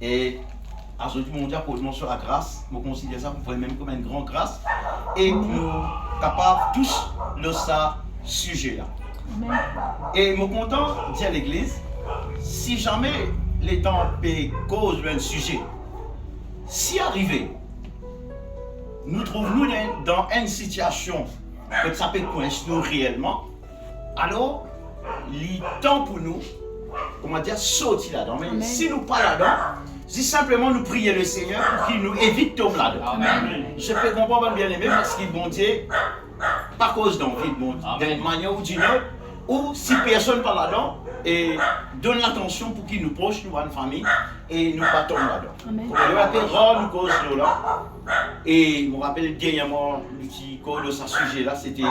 Et aujourd'hui, mon Dieu, pour nous sur la grâce, je considère ça même comme une grande grâce. Et nous capables tous de ça sujet-là. Et je suis content de dire à l'église, si jamais les temps cause d'un sujet, si arrivé, nous trouvons-nous dans une situation que ça peut coincer nous réellement, alors il est temps pour nous, comment dire, sortir là-dedans. Mais si nous pas là-dedans, si simplement nous prier le Seigneur pour qu'il nous évite de tomber là-dedans. Je peux comprendre bien aimé parce qu'il bon Dieu, pas cause d'envie, bon, d'une manière ou d'une autre, ou si personne pas là-dedans, et donne l'attention pour qu'il nous proche, nous une famille, et nous pas tomber là-dedans. Je rappelle rare nous cause là. Et je me rappelle dernièrement, le petit code de ce sujet-là, c'était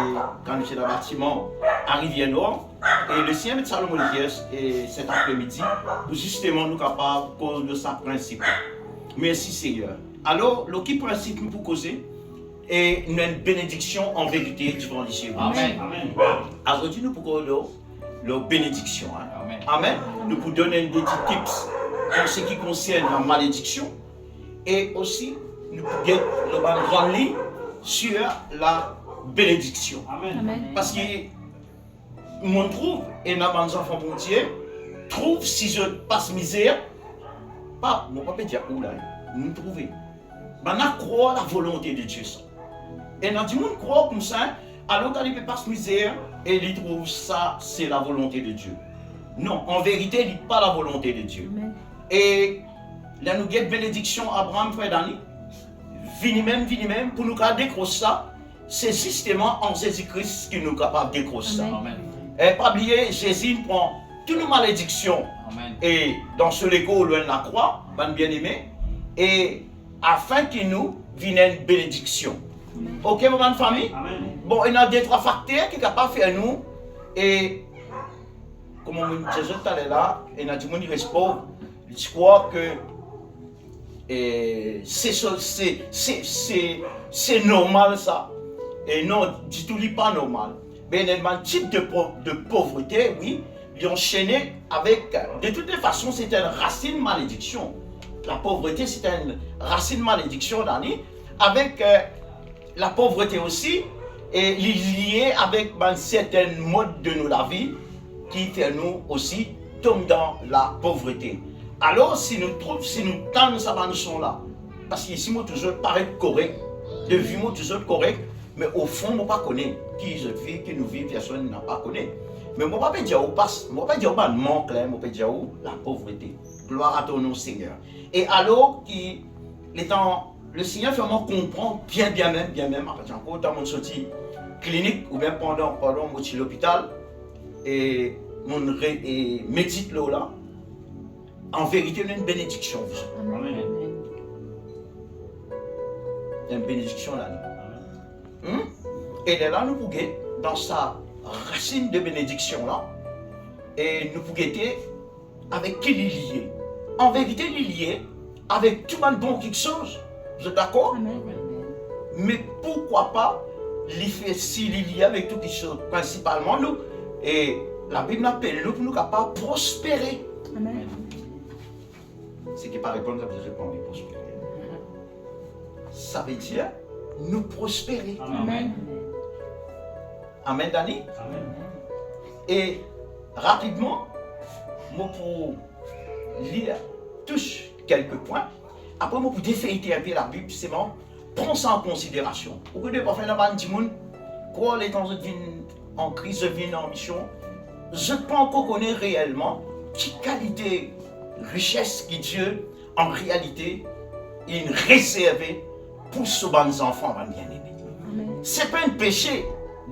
quand j'étais dans le bâtiment à Rivière-Nord. Et le Seigneur met Salomon et cet après-midi, pour justement nous capables de cause de ce principe. Merci Seigneur. Alors, le qui principe pour causer, et une bénédiction en vérité devant les cieux. Amen. Aujourd'hui, nous pouvons la bénédiction. Hein. Amen. Amen. Nous pouvons donner des petits tips pour ce qui concerne la malédiction. Et aussi, nous pouvons faire une grande ligne sur la bénédiction. Amen. Parce que, mon trouve, et nos enfants bon Dieu, trouve si je passe misère, pas, mon papa dit, où là, nous trouvons. On croit la volonté de Dieu. Et dans le monde croit comme ça, alors qu'il ne peut pas se misère, et il trouve ça, c'est la volonté de Dieu. Non, en vérité, il n'est pas la volonté de Dieu. Amen. Et là, nous avons bénédiction Abraham, frère Dani. Vini même, pour nous décrocher ça, c'est justement en Jésus-Christ qui nous est capable de décrocher ça. Amen. Et pas oublier, Jésus prend toutes nos malédictions. Amen. Et dans ce légo, loin de la croix, bien aimé, et afin qu'il nous vienne une bénédiction. Amen. Ok, maman famille? Amen. Bon, il y a deux, trois facteurs qui sont capables de faire nous. Et comme on dit tout à l'heure là, il y a des gens qui restent pauvres. Je crois que c'est normal ça. Et non, du tout, pas normal. Mais il y a un type de pauvreté, oui, il est enchaîné avec. De toutes les façons, c'est une racine malédiction. La pauvreté, c'est une racine malédiction, Dani. Avec la pauvreté aussi, et liée avec un certain mode de nous la vie qui fait nous aussi tomber dans la pauvreté. Alors, si nous tendons ça dans ce là, parce qu'ici, moi, toujours paraît correct, de vie, moi, toujours correct, mais au fond, moi, pas connaît qui je vis, qui nous vit, personne n'a pas connaît. Mais moi, pas dire où passe, moi, pas dire où manque, moi, pas dire où la pauvreté. Gloire à ton nom, Seigneur. Et alors, le Seigneur fait moi comprendre bien même, après, encore dans mon sortie clinique, ou bien pendant mon l'hôpital, et mon médite là, en vérité, il y a une bénédiction. Amen. Il y a une bénédiction là. Et là, nous pouvons, dans sa racine de bénédiction là, et nous pouvons être avec qui il est lié. En vérité, il est lié avec tout le monde bon quelque chose. Vous êtes d'accord? Mais pourquoi pas il fait s'il est lié avec toutes les choses, principalement nous. Et la Bible appelle nous pour nous capables de prospérer. Amen. Ce qui n'est pas répondre, ça veut dire pas envie de prospérer. Ça veut dire nous prospérer. Amen. Amen, Dani. Amen. Et rapidement, moi pour lire touche quelques points. Après, moi pour défeuilleter un peu la Bible, c'est bon. Prends ça en considération. Au lieu de pas faire la bande du monde, quoi les temps de en crise, je viens en mission, je ne peux pas encore connaître réellement quelle qualité, richesse que Dieu, en réalité, il réservé pour ce bons enfants, bien-aimés. Ce n'est pas un péché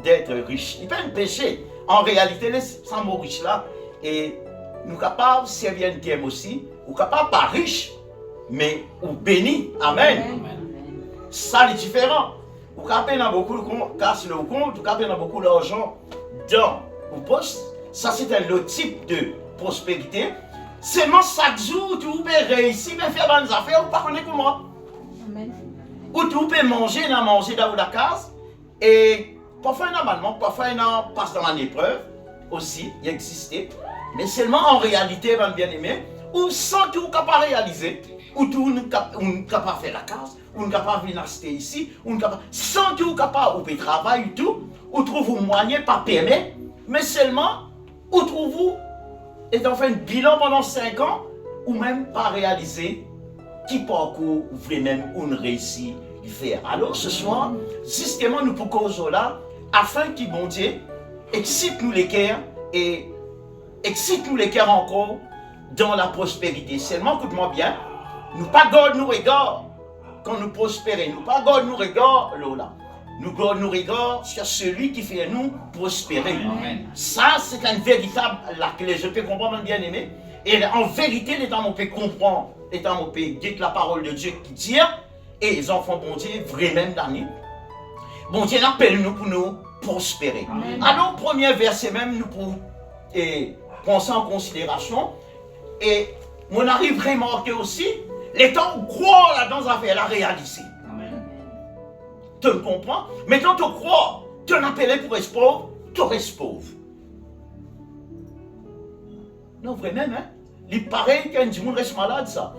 d'être riche. Ce n'est pas un péché. En réalité, sans mot riche là, et nous sommes capables de servir un thème aussi, nous sommes capables pas riches, mais ou bénis. Amen. Amen. Ça, c'est différent. Vous capez dans beaucoup de casse le compte, vous capez dans beaucoup d'argent dans vos poste. Ça, c'est un autre type de prospérité. Seulement chaque jour, tu peux réussir à faire bonnes affaires, vous ne connaissez pas comment. Amen. Ou tu peux manger dans la case. Et parfois, normalement, parfois, il passe dans une épreuve aussi, il existe. Mais seulement en réalité, bien aimé, ou sans tout capable réaliser, ou tout nous capable faire la case, ou nous capable venir acheter ici, ou nous capable sans tout capable ou travailler tout, ou trouve un moyen pas permettre, mais seulement ou trouve étant fait un bilan pendant 5 ans, ou même pas réaliser qui parcours vraiment on réussit à faire. Alors ce soir, justement nous pour cause là, afin qu'il bon Dieu excite nous les cœurs et excite nous les cœurs encore dans la prospérité. Seulement, écoute-moi bien, nous pas garde nos regards quand nous prospérons, nous pas garde nos regards là. Nous garde nos regards sur celui qui fait nous prospérer. Amen. Ça, c'est une véritable la clé. Je peux comprendre, bien aimé. Et en vérité, les temps on peut comprendre, les temps on peut dire la parole de Dieu qui dit, et les enfants, bon Dieu, vraiment d'année. Bon Dieu appelle nous pour nous prospérer. Amen. Alors, premier verset même, nous pour prendre ça en considération. Et on arrive vraiment à remarquer aussi, les temps où croire là dans affaire, la réaliser. Tu me comprends? Maintenant, tu crois, tu en appelles pour être pauvre, tu restes pauvre. Non, vraiment, hein? Il paraît qu'un monde reste malade, ça.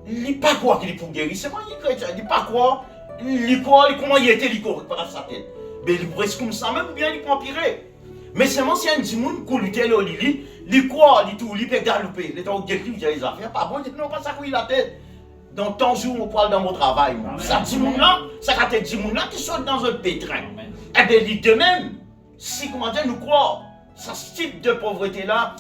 Il n'est pas quoi qu'il est pour guérir. C'est moi qui chrétien. Il n'est pas quoi. Il croit, comment il était, il court par sa tête. Mais il reste comme ça, même bien il peut empirer. Mais seulement si un petit monde qui lutte là, il croit, il tout, il peut galoper. Les temps où il dit les affaires, pas bon, il dit non, pas ça couille la tête. Dans tant jours, on parle dans mon travail. Ça dit mon là, ça a dit mon là qui saute dans un pétrin. Et bien, il de même, si comment dire, nous croit, ce type de pauvreté là,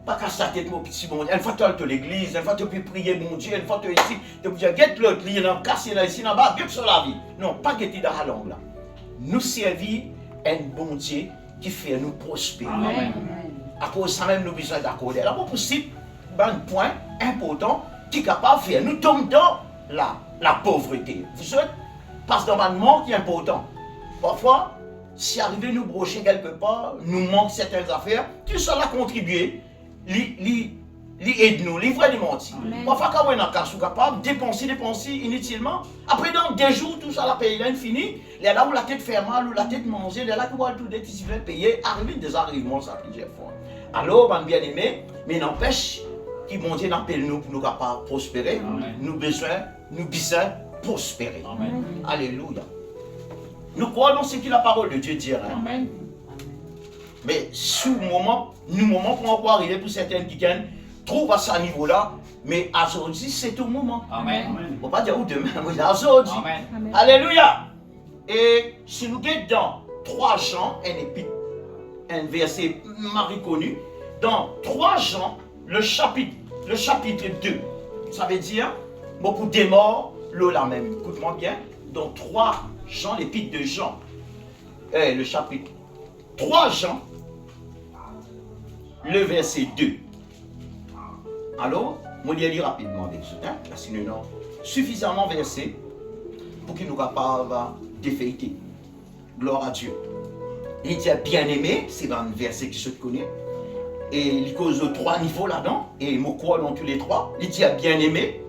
pas qu'à sa tête, mon petit bon. Une fois tu es à l'église, une fois tu peux prier mon Dieu, une fois tu es ici, tu peux dire, get l'autre, il est cassé là, ici, là-bas, bien sur la vie. Non, pas guetter dans la langue là. Nous servir un bon Dieu qui fait nous prospérer. Amen. À cause de ça même, nous avons besoin d'accorder. Alors, pour citer un point important qui est capable de faire, nous tombons dans la pauvreté. Vous savez, parce dans le manque qui est important. Parfois, si arrivé nous brocher quelque part, nous manque certaines affaires, tout ça a contribué, aide nous, livrer des mentir. Parfois, quand on est dans le cas, on est capable de dépenser inutilement. Après, dans 2 jours, tout ça, la paye est fini. Là où la tête fait mal, ou la tête manger, là où tout est ici, payer, arriver des arrivements, ça plusieurs fois. Alors, bien aimé, mais n'empêche, qui bon Dieu appelle nous pour nous capables de prospérer. Amen. Nous besoin prospérer. Amen. Alléluia. Nous croyons ce que la parole de Dieu dit. Amen. Mais sous moment pour encore arriver pour certaines qui trouvent à ce niveau-là, mais aujourd'hui c'est au moment. Amen. Il ne faut pas dire où demain, mais aujourd'hui. Amen. Alléluia. Et si nous sommes dans 3 Jean, un verset mal connu, dans 3 Jean, le chapitre 2, ça veut dire, bon, pour des morts, l'eau la même. Écoute-moi bien, dans 3 Jean, l'épître de Jean, le chapitre 3 Jean, le verset 2. Alors, je vais lire rapidement avec ce temps, parce que nous avons suffisamment versé pour qu'il nous capable de fêter. Gloire à Dieu. Il dit bien aimé, c'est un verset qui se connaît. Et il cause 3 niveaux là-dedans, et il me croit dans tous les 3. Il dit bien aimé,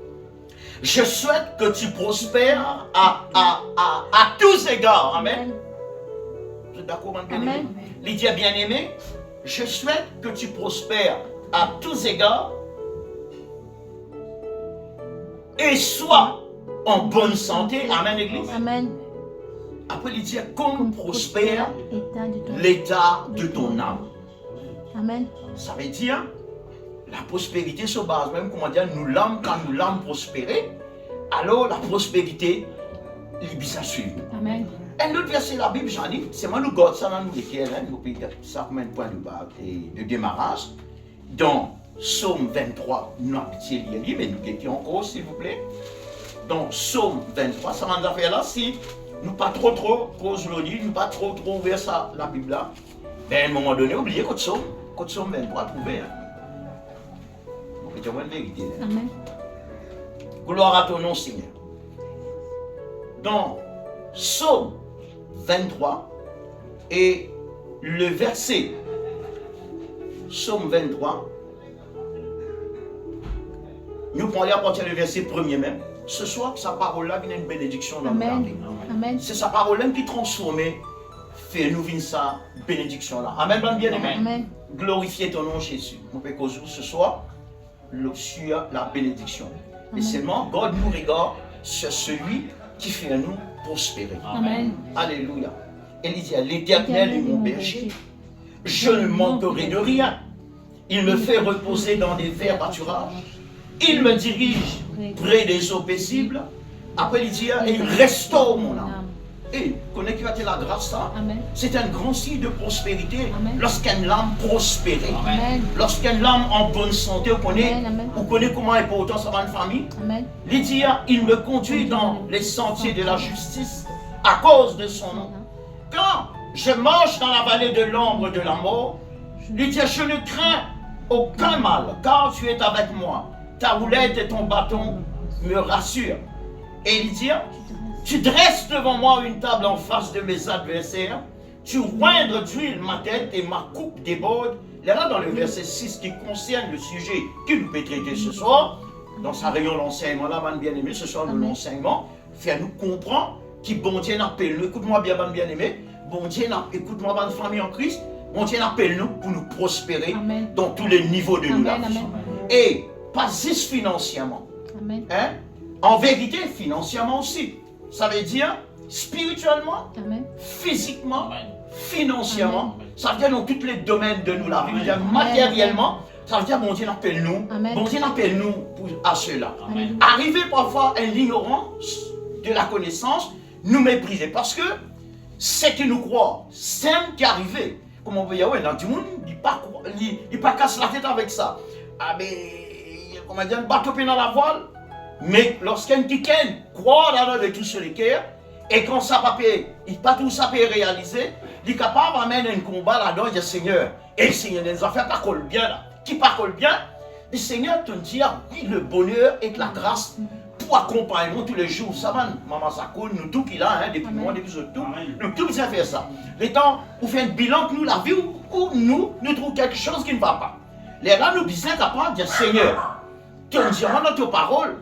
je souhaite que tu prospères à tous égards. Amen. Vous êtes d'accord, bien aimé? Il dit bien aimé, je souhaite que tu prospères à tous égards et sois en bonne santé. Amen, Église. Amen. Après, il dit comme prospère l'état de ton âme. Amen. Ça veut dire la prospérité se base même, comment dire, quand nous l'âme prospérer, alors la prospérité, il va suivre. Amen. Un autre verset de la Bible, j'en ai, c'est moi nous garde ça dans nous écrire, nous pouvons ça comme un point de démarrage. Dans Psaume 23, nous avons petit lire, mais nous étions encore, s'il vous plaît. Dans Psaume 23, ça m'a fait là, si nous pas trop cause le livre, nous pas trop ouvert ça, la Bible là, mais à un moment donné, oubliez que Psaume 23 trouvé. Donc, c'est une vérité. Amen. Gloire à ton nom, Seigneur. Dans Psaume 23 et le verset Psaume 23, nous prenons à partir du verset premier même. Ce soir, sa parole-là vient une bénédiction dans notre vie. C'est sa parole-là qui transforme, fait nous vivre sa bénédiction-là. Amen, bien aimé. Glorifiez ton nom, Jésus. Mon Père, ce soir, sur la bénédiction. Et seulement, God nous regarde sur celui qui fait à nous prospérer. Amen. Alléluia. Et il dit, l'Éternel est mon berger. Je ne manquerai de rien. Il me fait reposer dans des verts pâturages. Il me dirige près des eaux paisibles. Après, il dit, et il restaure mon âme. Et connais que tu as la grâce, ça. C'est un grand signe de prospérité. Lorsqu'une âme prospère, lorsqu'une âme en bonne santé, vous connaissez comment est important ça va une famille. Il dit, il me conduit dans les sentiers de la justice à cause de son nom. Quand je marche dans la vallée de l'ombre de la mort, il dit, je ne crains aucun mal, car tu es avec moi. Ta houlette et ton bâton me rassurent. Et il dit, tu dresses devant moi une table en face de mes adversaires. Tu oindres d'huile ma tête et ma coupe déborde. Là, dans le verset 6 qui concerne le sujet que nous peut traiter ce soir, dans sa réunion l'enseignement, là, bien-aimé, ce soir, l'enseignement, fait nous comprendre qui bon Dieu appelle nous. Écoute-moi bien-aimé. Bon Dieu, écoute-moi, bonne famille en Christ. Bon Dieu appelle nous pour nous prospérer dans tous les niveaux de nos vies. Et pas juste financièrement. Hein? En vérité, financièrement aussi. Ça veut dire spirituellement, physiquement, financièrement. Ça veut dire dans tous les domaines de nous, la vie. Matériellement, ça veut dire bon Dieu appelle nous. Bon Dieu appelle nous à cela. Arriver parfois à l'ignorance de la connaissance, nous mépriser. Parce que ce que nous croyons, c'est qui est arrivé. Comme on peut dire, dans tout le monde, il pas casse la tête avec ça. Ah mais, comment dire, bateau dans la voile. Mais lorsqu'un tiken croit dans de tout sur le cœur, et quand ça papier, il pas tout ça peut réaliser, il est capable d'amener un combat là-dedans, il dit Seigneur, et le Seigneur des affaires pas colle bien là. Qui pas colle bien? Le Seigneur te dit, oui, le bonheur et la grâce pour accompagner tous les jours. Ça va, maman Sakoun, nous tout qu'il a, hein, depuis moi, depuis tout, nous tout bien faire ça. Les temps où fait un bilan que nous, la vie, où nous trouvons quelque chose qui ne va pas. Les là, nous besoin d'apprendre à dire Seigneur, tu me dis dans tes paroles,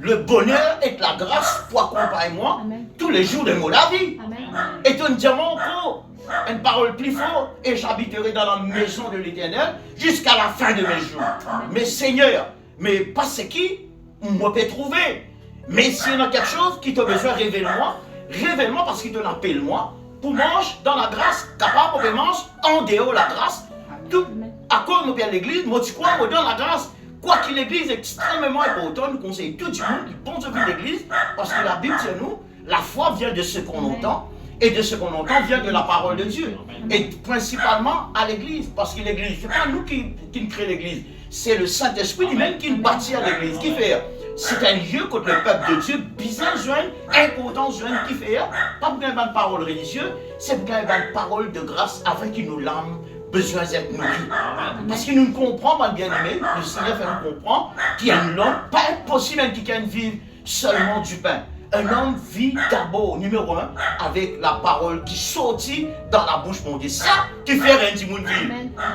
le bonheur et la grâce pour accompagner moi tous les jours de la vie. Et tu me dis encore une parole plus forte et j'habiterai dans la maison de l'Éternel jusqu'à la fin de mes jours. Mais Seigneur, mais pas ce qui moi peut trouver. Mais s'il y a quelque chose qui t'a besoin, révèle-moi parce qu'il te l'appelle moi pour manger dans la grâce, capable de manger en dehors de la grâce. Tout à cause de l'église, moi tu crois dans la grâce. Quoi qu'il l'église est extrêmement importante, nous conseillons tout le monde qui pense de l'église, parce que la Bible dit nous, la foi vient de ce qu'on entend, et de ce qu'on entend vient de la parole de Dieu. Et principalement à l'église, parce que l'église, ce n'est pas nous qui créons l'église, c'est le Saint-Esprit lui-même qui nous bâtit à l'église. Qui fait? C'est un lieu contre le peuple de Dieu, bizarre, important, qui fait, pas bien une parole religieuse, c'est bien une parole de grâce avec qui nous l'âme besoin d'être nourri. Parce que nous ne comprenons pas, bien aimé, le Seigneur fait nous comprendre qu'il y a un homme, pas possible qu'il ne vive seulement du pain. Un homme vit d'abord, numéro 1, avec la parole qui sortit dans la bouche de Dieu. Ça qui fait un petit monde vivre.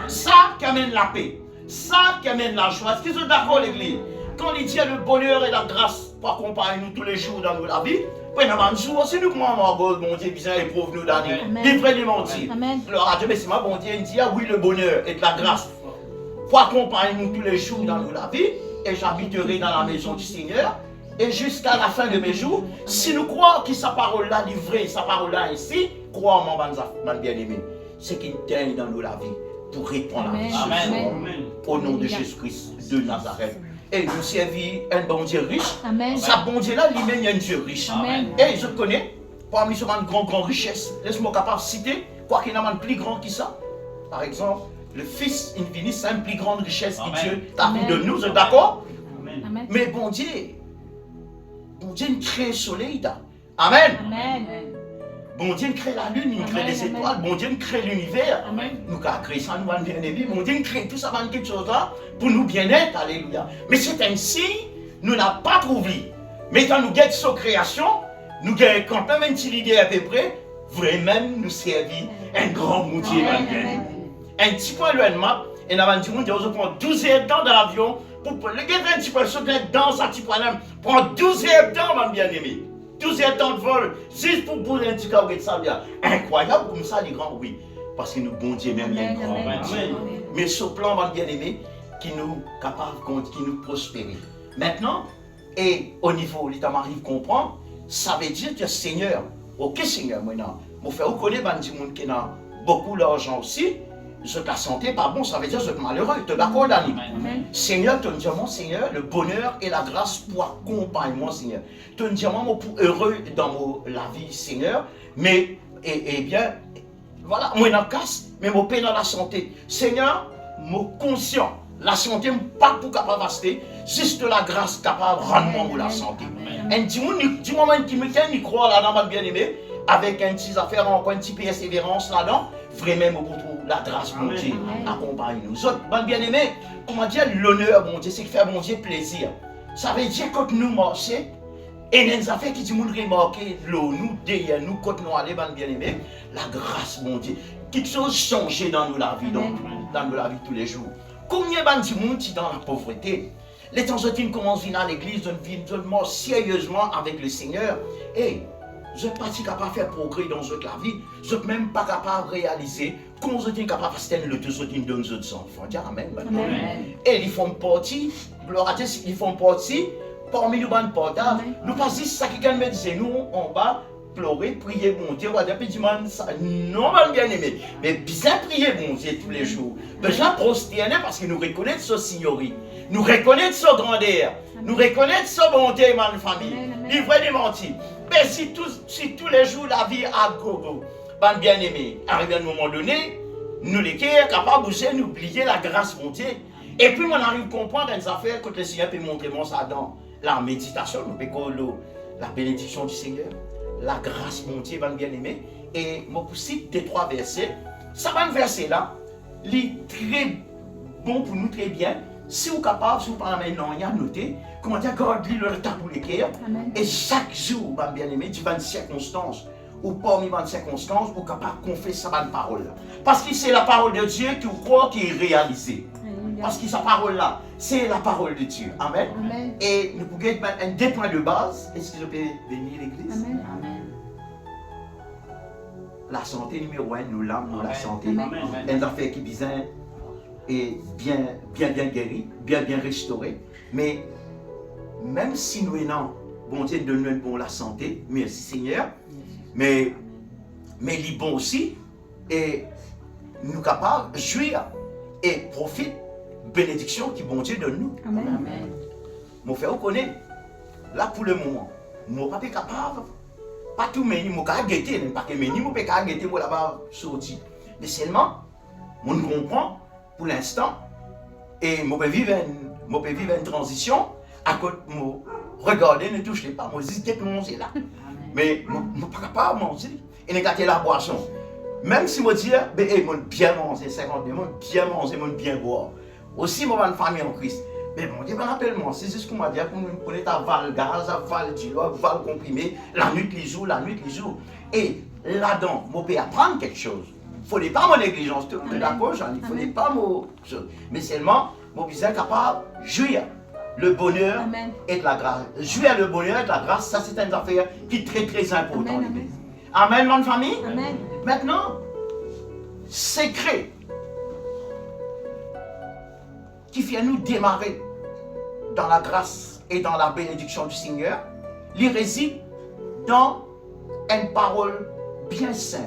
Ça qui amène la paix. Ça qui amène la joie. Est-ce qu'ils sont d'accord, l'église? Quand il dit le bonheur et la grâce pour accompagner nous tous les jours dans la vie, si nous croyons mon Dieu, bien éprouve nous d'année. Il prend les mentir. Alors, à Dieu, mais c'est ma bon Dieu, il dit oui, le bonheur et la grâce pour accompagner nous tous les jours dans la vie, et j'habiterai dans la maison du Seigneur, et jusqu'à la fin de mes jours, si nous croyons que sa parole-là livrée, sa parole-là ici, crois-moi, mon bien-aimé, c'est qu'il teigne dans nous la vie pour répondre à la vie. Au nom de Jésus-Christ de Nazareth. Et nous servons un bon Dieu riche. Sa bon Dieu là, lui-même, il y a un Dieu riche. Et je connais, parmi ce une grande richesse, laisse-moi capable de citer, quoi qu'il y en a un plus grand que ça. Par exemple, le Fils infini, c'est une plus grande richesse que Dieu a mis de nous, d'accord? Mais bon Dieu crée le soleil. Amen. Bon Dieu crée la lune, il crée les étoiles, bon Dieu crée l'univers. Nous avons créé ça, nous avons bien aimé. Bon Dieu crée tout ça, quelque chose là, pour nous bien-être, alléluia. Mais c'est ainsi, nous n'avons pas trouvé. Mais quand nous guettons sa création, nous avons quand même une idée à peu près, vraiment nous servir un grand moutier. Un petit point loin, et nous avons dit, on prend 12 heures de temps dans l'avion, pour le gars un petit peu sauter dans ce petit point là, prend 12 heures de temps, mon bien-aimé. 12 heures de temps de vol, juste pour poser un petit cas de ça, incroyable comme ça, les grands, oui. Parce que nous, bon Dieu, même, il y a un grand. Mais ce plan, mon bien-aimé, qui nous capable, qui nous prospérer. Maintenant, et au niveau, l'état m'arrive comprendre, ça veut dire que Seigneur, ok Seigneur, maintenant, mon frère, vous connaissez des gens qui ont beaucoup d'argent aussi, la santé pas bon, ça veut dire que vous êtes malheureux, tu es d'accord, Dani? Seigneur, tu me dis, mon Seigneur, le bonheur et la grâce pour accompagner moi, Seigneur. Tu me dis, moi, pour heureux dans la vie, Seigneur, mais, et bien, voilà, moi, dans le casse, mais mon paix dans la santé. Seigneur, mon conscient, la santé, pas pour capable rester, juste la grâce capable de rendre moi la santé. Un petit moment qui me tient, il croit là-dedans, mal bien aimé, avec un petit affaire, encore un petit persévérance là-dedans, vraiment, pour trouver la grâce, mon Dieu, accompagne nous autres. Bon bien aimé, comment dire, l'honneur, mon Dieu, c'est faire mon Dieu plaisir. Ça veut dire que nous marchons, et les affaires qui nous remarquent, nous, derrière nous, quand nous allons, bon bien aimé, la grâce, mon Dieu, quelque chose change dans nous la vie, dans nous la vie tous les jours. Combien de gens qui dans la pauvreté, les temps où ils commencent à venir à l'église, ils viennent sérieusement avec le Seigneur, et je ne suis pas capable de faire progrès dans votre vie, je ne suis même pas capable de réaliser comment je suis capable de faire le tout ce qui donne aux enfants. Amen. Et ils font partie, gloire à Dieu, ils font partie parmi nous, portables. Nous passons ça qui me disait, nous, on va pleurer, prier, mon Dieu, non, bien aimé, mais bien prier, mon Dieu, tous les jours. Déjà prosterner parce que nous reconnaissons sa signorie, nous reconnaissons sa grandeur, nous reconnaissons sa bonté, ma famille, livré de mentir. Mais si tous les jours la vie a gogo, bien aimé, arrive à un moment donné, nous les sommes capables de bouger, nous oublier la grâce, mon Dieu. Et puis, on arrive à comprendre des affaires que le Seigneur peut montrer ça dans la méditation, nous pouvons la bénédiction du Seigneur, la grâce, mon Dieu, bien aimé. Et moi, pour citer des 3 versets, ça va un verset là, il est très bon pour nous, très bien. Si vous êtes capable, si vous parlez maintenant, il y a noté, comment dire, garde le temps pour les cœurs. Et chaque jour, bien aimé, tu vas une circonstance, ou parmi les circonstances, vous êtes capable de confesser sa parole. Parce que c'est la parole de Dieu que vous croyez qui est réalisée. Parce que sa parole là, c'est la parole de Dieu. Amen. Et nous pouvons mettre un des points de base. Est-ce que je peux bénir l'église? Amen. La santé numéro 1, nous l'âme, nous la santé. Un affaire qui besoin est bien guéri, bien restauré. Mais même si nous ayons, bon Dieu, de nous bon la santé, merci Seigneur. Mais il est bon aussi. Et nous sommes capables de jouir et profiter bénédiction qui bon Dieu donne nous. Amen. Mon frère, vous connaissez, là pour le moment, je ne suis pas capable, pas tout mais je ne pas guetter, parce que je ne peux pas guetter pour là-bas sortir. Mais seulement, je comprends pour l'instant, et je peux vivre une transition, à côté de regarder, ne touchez pas, je dis que manger là. Mais je ne suis pas capable de manger et de gâter la boisson. Même si je dis, je bien manger, 50 je bien manger, je bien boire. Aussi, moi, une famille en Christ. Mais bon, Dieu m'appelle moi. C'est juste qu'on m'a dit qu'on me connaît à val gaz, à val dilogue, val comprimé, la nuit, les jours. Et là-dedans, je peux apprendre quelque chose. Il ne faut pas mon négligence, tu es d'accord, Jean? Il ne faut pas mon chose. Mais seulement, mon besoin capable de jouir le bonheur et de la grâce. Jouir le bonheur et de la grâce, ça c'est une affaire qui est très très importante. Amen, mon famille. Amen. Maintenant, secret qui fait nous démarrer dans la grâce et dans la bénédiction du Seigneur, il réside dans une parole bien simple.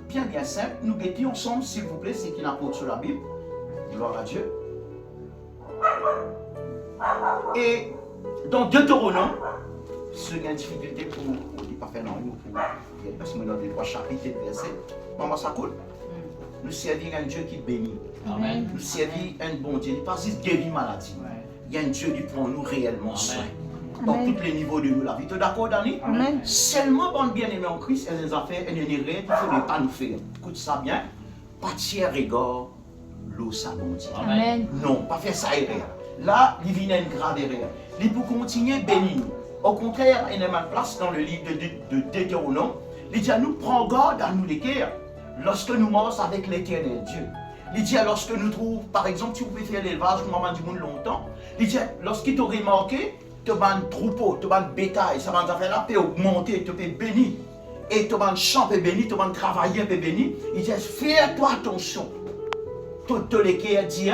Bien simple. Nous guettons ensemble, s'il vous plaît, ce qui n'apporte sur la Bible. Gloire à Dieu. Et dans Deutéronome, ce qui a une difficulté pour ne pas faire non, parce que nous avons 3 chapitres et versets. Maman, ça coule. Nous servons un Dieu qui bénit. Amen. Nous servons un bon Dieu. Il n'est pas juste guéri maladie. Il y a un Dieu qui prend nous réellement soin. Dans tous les niveaux de nous, la vie. Tu es d'accord, Dani? Amen. Seulement, bon bien-aimé en Christ, et les affaires, et les rêves, il ne faut pas nous faire. Écoute ça bien. Pas tiers égard, l'eau, ça, bon Dieu. Amen. Non, pas faire ça erreur. Là, il vient une grave erreur. Il peut continuer béni nous. Au contraire, il y a une place dans le livre de Deutéronome. Il dit à nous, prends garde à nous les cœurs. Lorsque nous marchons avec l'éternel Dieu, il dit lorsque nous trouvons, par exemple, tu peux faire l'élevage, comme maman du monde longtemps, il dit lorsqu'il t'a remarqué, tu as un troupeau, tu as un bétail, ça va faire la paix augmenter, tu peux bénir, et tu as un champ peut bénir, tu as un travailleur peut bénir, il dit fais-toi attention, tout les qui a dit,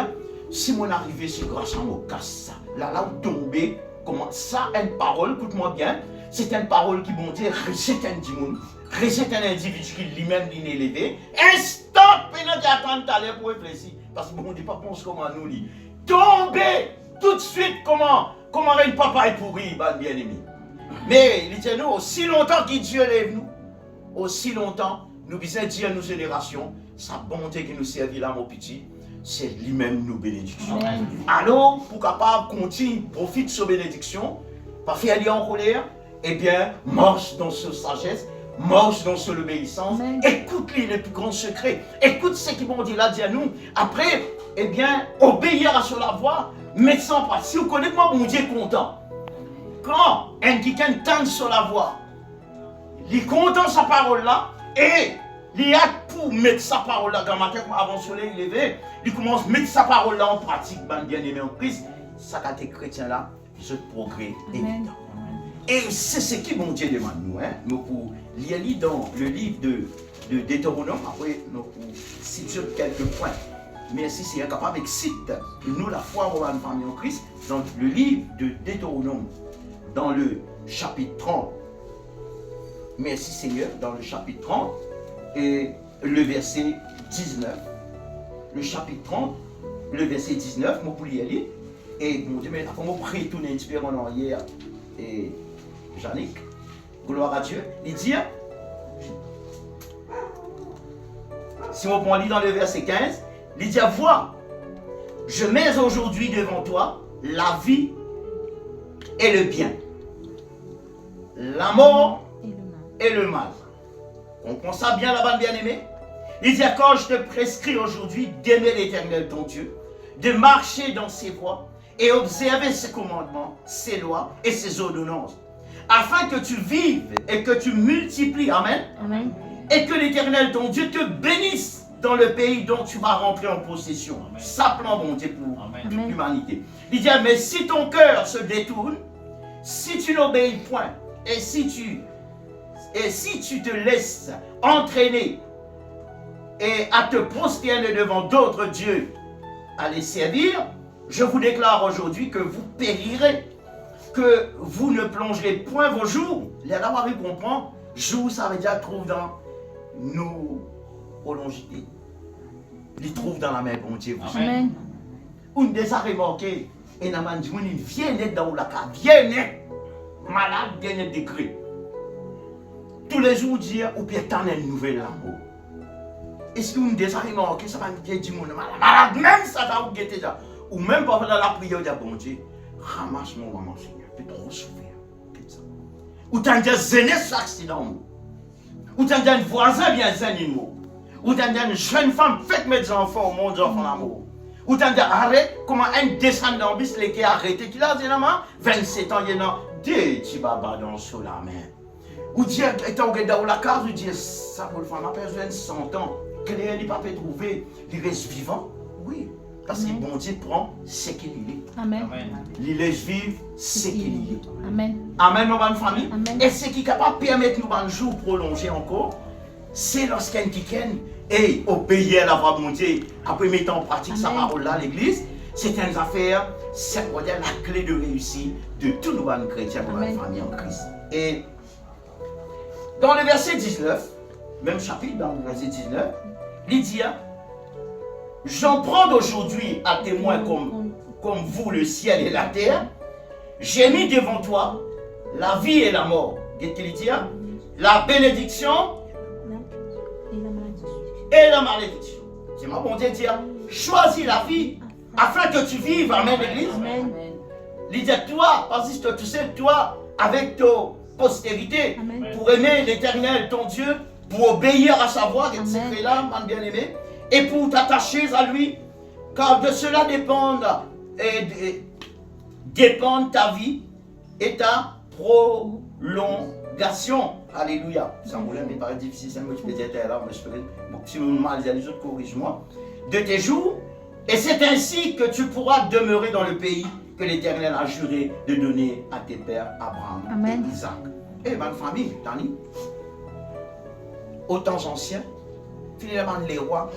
si mon arrivé, c'est grâce à mon casse. Là, où tomber, comment ça, une parole, écoute-moi bien, c'est une parole qui, bon Dieu, rejette un démon, rejette un individu qui lui-même n'est élevé. Instant, pendant qu'il attend tout à l'heure pour réfléchir. Parce que bon Dieu, pas pense comment nous lit. Tomber tout de suite, comment un papa est pourri, bien aimé. Mais il dit nous, aussi longtemps que Dieu lève nous, aussi longtemps, nous disons Dieu à nos générations, sa bonté qui nous servit là, mon petit, c'est lui-même nos bénédictions. Alors, pour capable continuer, profite de sa bénédiction, pas faire aller en colère, eh bien, marche dans sa sagesse, marche dans son obéissance, écoute-les les plus grands secrets, écoute ce qu'ils vont dire là, dit à nous. Après, eh bien, obéir à sur la voie, mettre sans pas. Si vous connaissez moi, mon Dieu est content. Quand un quelqu'un tente sur la voie, il est content de sa parole là, et il a pour mettre sa parole là dans ma tête avant le soleil levé, il commence à mettre sa parole là en pratique, bien aimé en Christ. Ça a été chrétien là, ce progrès évident. Et c'est ce qui mon Dieu demande nous, hein, nous pour lire dans le livre de Deutéronome, après nous pour citer quelques points. Mais si c'est incapable, excite nous la foi en la famille en Christ, dans le livre de Deutéronome, dans le chapitre 30. Merci Seigneur, dans le chapitre 30 et le verset 19. Le chapitre 30, le verset 19, moi pour y aller. Et mon Dieu, mais comment prie tout l'inspire en arrière et Jannick, gloire à Dieu, il dit, si on prend lire dans le verset 15, il dit, vois, je mets aujourd'hui devant toi la vie et le bien, la mort et le mal. On prend ça bien là-bas, bien-aimé. Il dit, quand je te prescris aujourd'hui d'aimer l'Éternel ton Dieu, de marcher dans ses voies et observer ses commandements, ses lois et ses ordonnances, afin que tu vives et que tu multiplies, amen, amen. Et que l'Éternel ton Dieu te bénisse dans le pays dont tu vas rentrer en possession. Amen. Ça plan bon Dieu pour toute l'humanité. Il dit, mais si ton cœur se détourne, si tu n'obéis point, et si tu te laisses entraîner et à te prosterner devant d'autres dieux à les servir, je vous déclare aujourd'hui que vous périrez, que vous ne plongerez point vos jours. Les Marie comprend, jour ça veut dire trouve dans nos prolongités. Il trouve dans la main, bon Dieu. Amen. On des a remarqué, et n'a dit, il vient d'être dans la cave, vient malade, vient d'être décret. Tous les jours, dire, ou bien t'en as une nouvelle l'amour. Est-ce que vous avez remarqué, ça va me dire, dis-moi, malade, même ça va vous guetter déjà. Ou même pas dans la prière, dire, bon Dieu, ramasse mon maman, Seigneur, je peux trop souffrir. Ou t'as dit, zéné cet accident. Ou t'as dit, un voisin bien zéné. Ou t'as dit, une jeune femme, faites mes enfants au monde, enfants d'amour. Ou t'as dit, arrête, comment un descendant bis, les qui a arrêté, qui a 27 ans, il y en a des petits babas dans sous la main. Ou dire, étant dans la case, ou dire, ça pour le faire, ma personne 100 ans, que les pas pu trouver, il reste vivant. Oui, parce que bon Dieu prend ce qu'il est. Amen. Il laisse vivre ce qu'il est. Amen. Amen, nos bonnes familles. Amen. Et ce qui est capable de permettre nous un jour prolonger encore, c'est lorsqu'un quelqu'un est obéi à la voix de mon Dieu, après mettre en pratique sa parole là à l'église, c'est une affaire, c'est la clé de réussite de tous nos bonnes chrétiens, nos bonnes familles en Christ. Et dans le verset 19, même chapitre, dans le verset 19, il dit, j'en prends d'aujourd'hui à témoin comme vous, le ciel et la terre, j'ai mis devant toi la vie et la mort. Qu'est-ce qu'il dit? La bénédiction et la malédiction. C'est ma bon Dieu dire, choisis la vie afin que tu vives. Amen, l'église. Il dit, toi, parce que tu sais, toi, avec ton postérité, amen, pour aimer l'Éternel, ton Dieu, pour obéir à sa voix, et c'est là, mon bien-aimé, et pour t'attacher à lui, car de cela dépend ta vie et ta prolongation. Alléluia. Ça me paraît difficile, ça me dit là, mais si vous me mal les autres, corrige-moi. De tes jours, et c'est ainsi que tu pourras demeurer dans le pays que l'Éternel a juré de donner à tes pères Abraham et Isaac. Et ma famille, Tani, aux temps anciens, finalement les rois,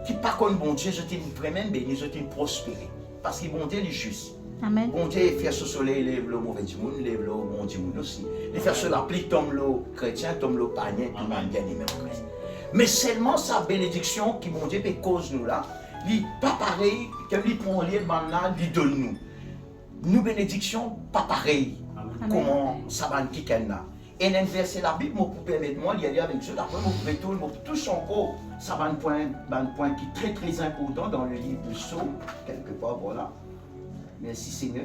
qui pas comme bon Dieu, je t'ai vraiment béni, je t'ai prospéré. Parce que bon Dieu est juste. Amen. Bon Dieu fait ce soleil, lève le mauvais du monde, lève le bon du monde aussi. Il fait cela, pli tombe le chrétien, tombe le païen, tout le monde bien aimé en Christ. Mais seulement sa bénédiction qui bon Dieu peut cause nous là, il pas pareil, comme il prend les là, il donne nous. Nous bénédiction pas pareil. Comment ça va qui là. Et dans verset la Bible, je peux permettre moi d'y aller avec Dieu. Après, je peux toucher encore. Ça va un point qui est très très important dans le livre de Psaume, quelque part, voilà. Merci Seigneur.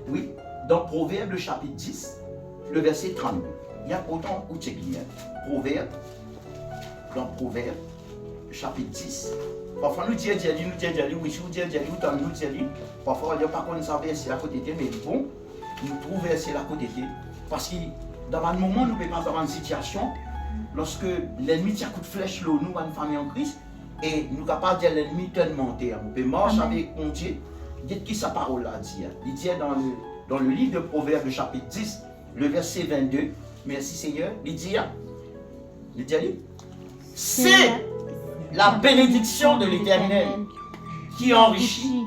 Oui, dans Proverbe, le chapitre 10, le verset 32. Il y a autant où tu es bien. Proverbe, dans Proverbe, le chapitre 10. Parfois nous disons, oui, si vous dites, nous disons, parfois on ne dit pas qu'on savait verset à côté de mais bon, nous trouvons verset à côté de parce que dans un moment, nous ne pouvons pas avoir une situation, lorsque l'ennemi tire un coup de flèche, nous, une famille en Christ, et nous sommes capables de dire l'ennemi tellement terre. On peut marcher avec mon Dieu. Dites qui sa parole là dit. Il dit dans le livre de Proverbes, le chapitre 10, le verset 22, merci Seigneur, il dit, c'est la bénédiction de l'Éternel qui enrichit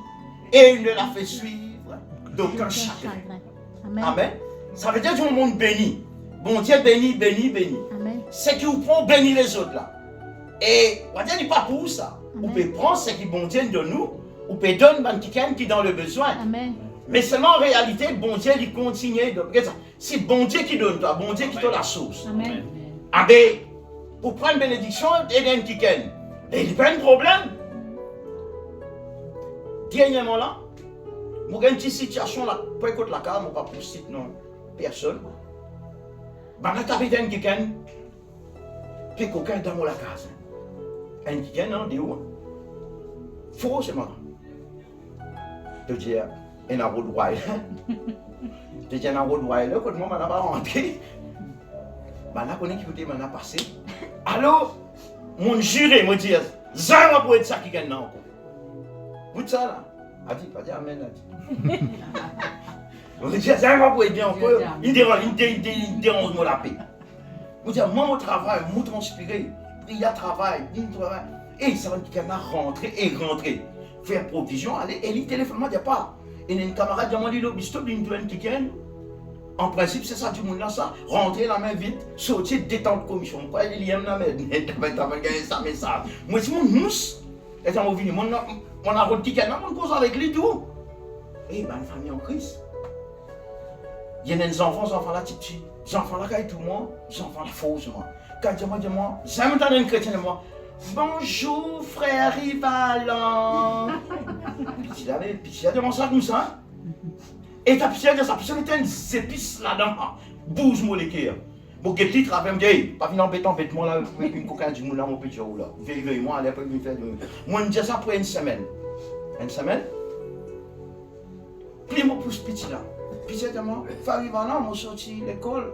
et il ne la fait suivre d'aucun chagrin. Amen. Ça veut dire que le monde béni. Bon Dieu béni. C'est qui vous prend béni les autres là. Et on ne dit pas pour ça. On peut prendre ce qui bon Dieu donne nous, on peut donner à quelqu'un qui est dans le besoin. Amen. Mais seulement en réalité, bon Dieu il continue de. C'est bon Dieu qui donne toi, bon Dieu qui donne la source. Amen. Ah ben, pour prendre bénédiction, il y a quelqu'un. Il n'y a pas de problème. Dernièrement là, je vais une petite situation là, pour écouter la carte, je ne vais pas pour citer non personne. Je vais t'arriver quelqu'un qui est quelqu'un dans la case. Un quelqu'un non, de où? Faux, c'est moi. Je dis, il y a un road wild. Je dis, il y a un road wild, quand moi, je ne vais pas rentrer. Je vais qui m'a passé. Alors, mon juré me dit, ça va pour être ça qui gagne encore. Vous ça là? A dit, pas dire amen. On dit, ça va pour être bien encore. Il dérange moi la paix. Vous dites, moi, mon travail, mon transpirer, il y a travail, et ça va quelqu'un rentrer et rentrer. Faire provision, aller, et il téléphone, moi, il n'y a pas. Et une camarade m'a dit, stop, une douane qui gagne. En principe, c'est ça du monde là, ça. Rentrer la main vite, sortir, détendre commission. Quoi, il y a la main, t'as gagné ça, mais ça. Moi, c'est mon mousse. Et ça m'a venu, mon a route qui gagne, on cause avec lui tout. Et ben, une famille en crise. Il y a des enfants là, petits. Les enfants là, tout le monde, les enfants là, faussement. Quand dis-moi, j'aime entendre un chrétien de moi. Bonjour, frère Rivalan. Puis il a demandé ça comme ça. Et ta piscine, ça piscine était une épice là-dedans. Bouge-moi les cœurs. Bon, que petit travail, me dit, pas venir embêtement là, une coquin du monde là, mon petit là. Veille-moi, allez, après, me faire. Moi, je dis ça pour une semaine. Une semaine? Puis, moi, pousse petit là. Puis, c'est moi, frère Rivalan, moi, sorti l'école.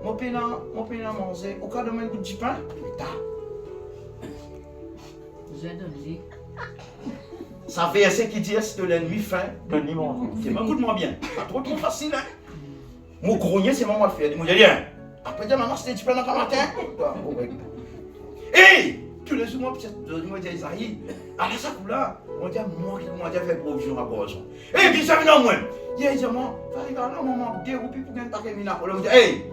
Mon pénin manger. Au cas de moi, du pain, j'ai donné. Ça fait assez qui dit est-ce que l'ennemi faim, donne-lui manger. C'est pas écoute-moi bien. Pas trop facile, hein. Mon grogné, c'est moi le faire. Il me dit rien. Après, maman, c'était du pain dans le matin. Hé! Tous les jours, moi, je dis Isaïe, à la sac là, on dit moi, j'ai fait provision à Boison. Hé, puis ça vient en moi. Il dit, moi, maman, des roupies pour gagner un paquet de minards. On dit, hé,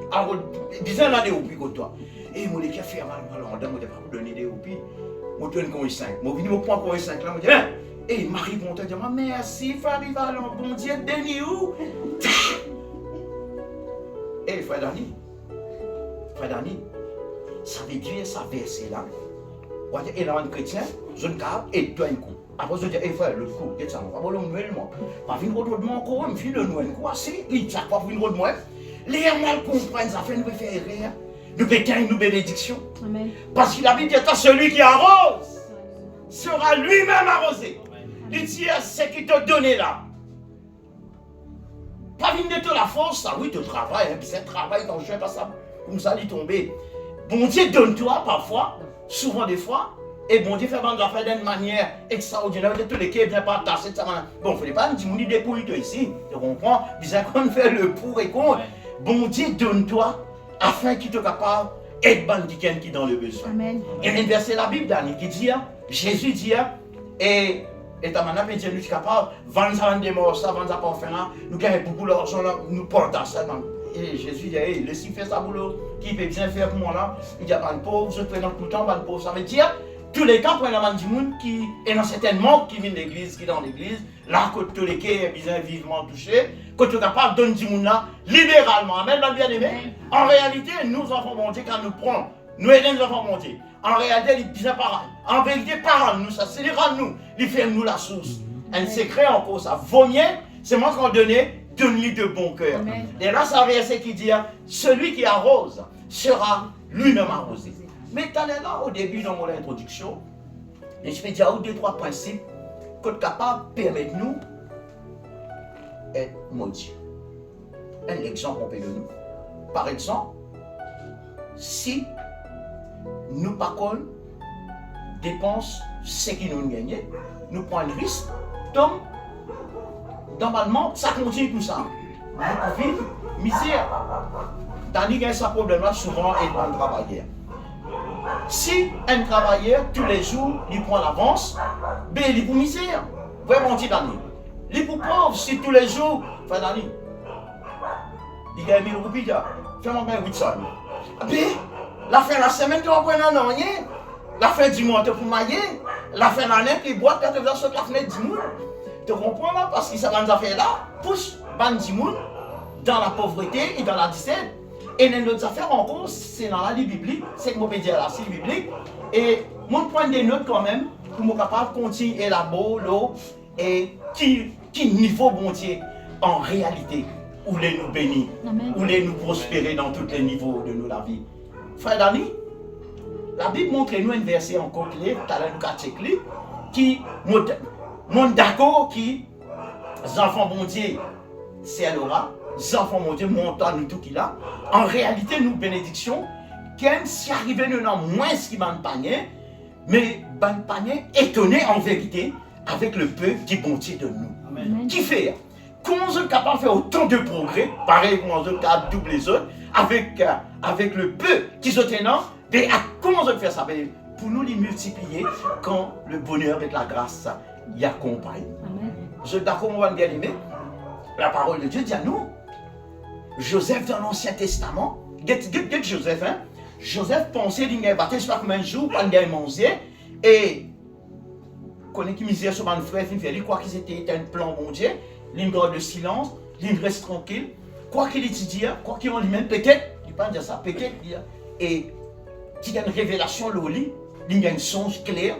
disons là des roupies comme toi. Et moi, les qui a fait mal, on dit, moi, je vais pas donner des roupies. Moi, je donne comme 5. Moi, je vais prendre comme 5 là, je dis, hein. Et Marie Bonte dit, merci, frère Rivalan, bon Dieu, béni où? Et frère Dani, ça veut dire, ça verset là. Et là, un chrétien, je ne garde et toi un coup. Après, je dis, frère, le coup, qu'est-ce que ça va pas le nouvellement. Pas venir au de moi encore, me file le noël, quoi, c'est, il t'a pas venir au de moi. Les mal comprennent, ça fait nous faire rire. Nous béquins, nous bénédiction. Amen. Parce qu'il a dit, celui qui arrose sera lui-même arrosé. Il dit, c'est qui te donné là. Pas venir de la force, ça, oui, tu travailles, puis c'est un travail quand je fais pas ça, comme ça, il est tombé. Bon Dieu, donne-toi parfois, souvent des fois, Et bon Dieu fait vendre l'affaire d'une manière extraordinaire. De tous les cas, bien pas tasser de ça. Bon, il ne faut pas me dire, on dit dépouille ici. Tu comprends? Bizarre qu'on fait le pour et contre. Bon Dieu, donne-toi afin qu'il te capable d'être bandiquin qui est dans le besoin. Amen. Et il y a un verset de la Bible, Dani, qui dit, Jésus dit, et ta manap et Dieu nous est capable, vendre ça, vendre des morts, ça, vendre ça pour faire, nous gagnons beaucoup d'argent, nous portons ça. Et Jésus dit, hey, laissez faire ça boulot, qui peut bien faire pour moi là. Il dit, pas de pauvre, je prends tout le temps, pas de pauvre. Ça veut dire, tous les temps, pour un homme du monde qui est dans certains manques qui vient de l'église, qui est dans l'église, là, quand tous les cas est bien vivement touché, quand tu es capable de donner du monde là, libéralement. Amen, bien aimé. En réalité, nous, enfants bon Dieu, quand nous prenons, nous aidons les enfants bon Dieu. En réalité, il disait par en vérité, par nous, ça c'est nous, il fait nous la source. Un secret encore, ça vaut mieux, c'est moi qu'on donnait, donne-lui de bon cœur. Et là, ça verset qui dit, celui qui arrose sera lui-même arrosé. Mais tu es là au début dans mon introduction, et je vais dire deux, trois principes que tu es capable de permettre nous d'être maudits. Un exemple qu'on peut donner. Par exemple, si nous par contre dépensons ce qui nous gagne, nous prenons le risque, donc normalement ça continue tout ça. Nous vivons misère. Tandis qu'il y a ce problème-là souvent est un travailleur. Si un travailleur tous les jours il prend l'avance, ben il est pour misère. Vraiment dit Dani. Il est pour pauvre si tous les jours, enfin Dani, il gagne 1000 roupies, fais-moi bien 800. Ben, la fin de la semaine, tu vas prendre rien. La fin du mois, tu vas mailler. La fin de l'année, tu bois, tu vas sur la fenêtre du monde. Tu comprends là? Parce que ça va nous affaires là, pousse ban du monde dans la pauvreté et dans la disette. Et dans d'autres affaires encore, c'est dans la biblique, c'est que je peux dire là, c'est biblique. Et mon point des notes quand même, pour me capable de continuer à élaborer l'eau et qui niveau bon Dieu en réalité, où les nous bénir, où les nous prospérer dans tous les niveaux de nos la vie. Frère Dani, la Bible montre nous un verset encore clé, qui montre d'accord qui, les enfants bon Dieu, c'est l'aura, les enfants bon Dieu, montant nous tout qu'il a. En réalité, nous, bénédiction, quand si arrivé nous dans moins ce qui m'a panier, mais ban panier étonné en vérité avec le peu qui bon Dieu de nous. Amen. Qui fait? Comment on est capable de faire autant de progrès, pareil comme on est capable de doubler les autres, avec le peu qui sont tenants, comment on fait ça? Pour nous les multiplier quand le bonheur et la grâce y accompagnent. Je suis d'accord, mon bien aimé, la parole de Dieu dit à nous, Joseph dans l'Ancien Testament, get Joseph, hein? Joseph pensait qu'il avait battu, je ne sais pas combien de jours, quand il a mangé, et connaît qui misère sur mon frère, il croit qu'ils étaient un plan bon Dieu, il garde le silence, il reste tranquille, quoi qu'il étudie, quoi qu'il en lui-même, peut-être, il ne peut pas dire ça, peut-être, et qu'il y a une révélation au lit, il y a une songe claire,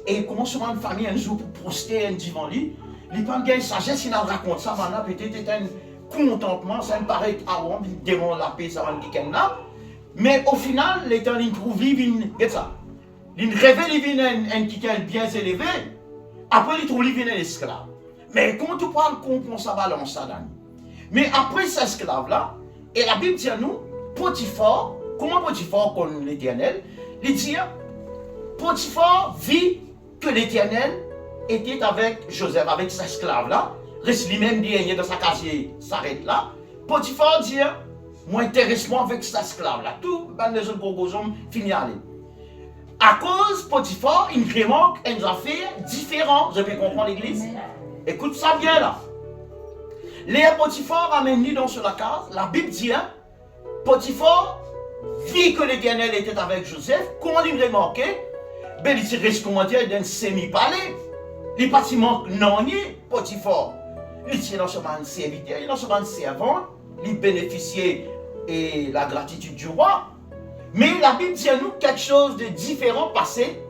et il commence sur une famille un jour pour poster un devant lui, il peut pas une sagesse, il raconte ça, maintenant peut-être c'est un contentement, ça me paraît avant, il démonte la paix, ça va le dire là, mais au final, l'état il trouve, il ça, il révèle, il vient un quelqu'un bien élevé, après il trouve, il vient un esclave. Mais quand tu parles, qu'on ça balance ça, Dani. Mais après cet esclave-là, et la Bible dit à nous, Potiphar, comment Potiphar connaît l'Éternel? Il dit, Potiphar vit que l'Éternel était avec Joseph, avec cet esclave-là. Reste lui-même dit, dans sa casier, s'arrête là. Potiphar dit, moi intéresse-moi avec cet esclave-là. Tout, les autres gros hommes finissent à aller. À cause Potiphar, il remarque une affaire différente. Je peux comprendre l'église? Écoute ça bien là. Léa Potiphar amène dans sur la case. La Bible dit, Potiphar vit que l'Éternel était avec Joseph. Comment il remarquait? Ben il reste comment dire d'un semi-palais. Les bâtiments non niés, Potiphar. Il était dans ce man serviteur, il est dans ce man servant. Il bénéficiait de la gratitude du roi. Mais la Bible dit à nous quelque chose de différent passé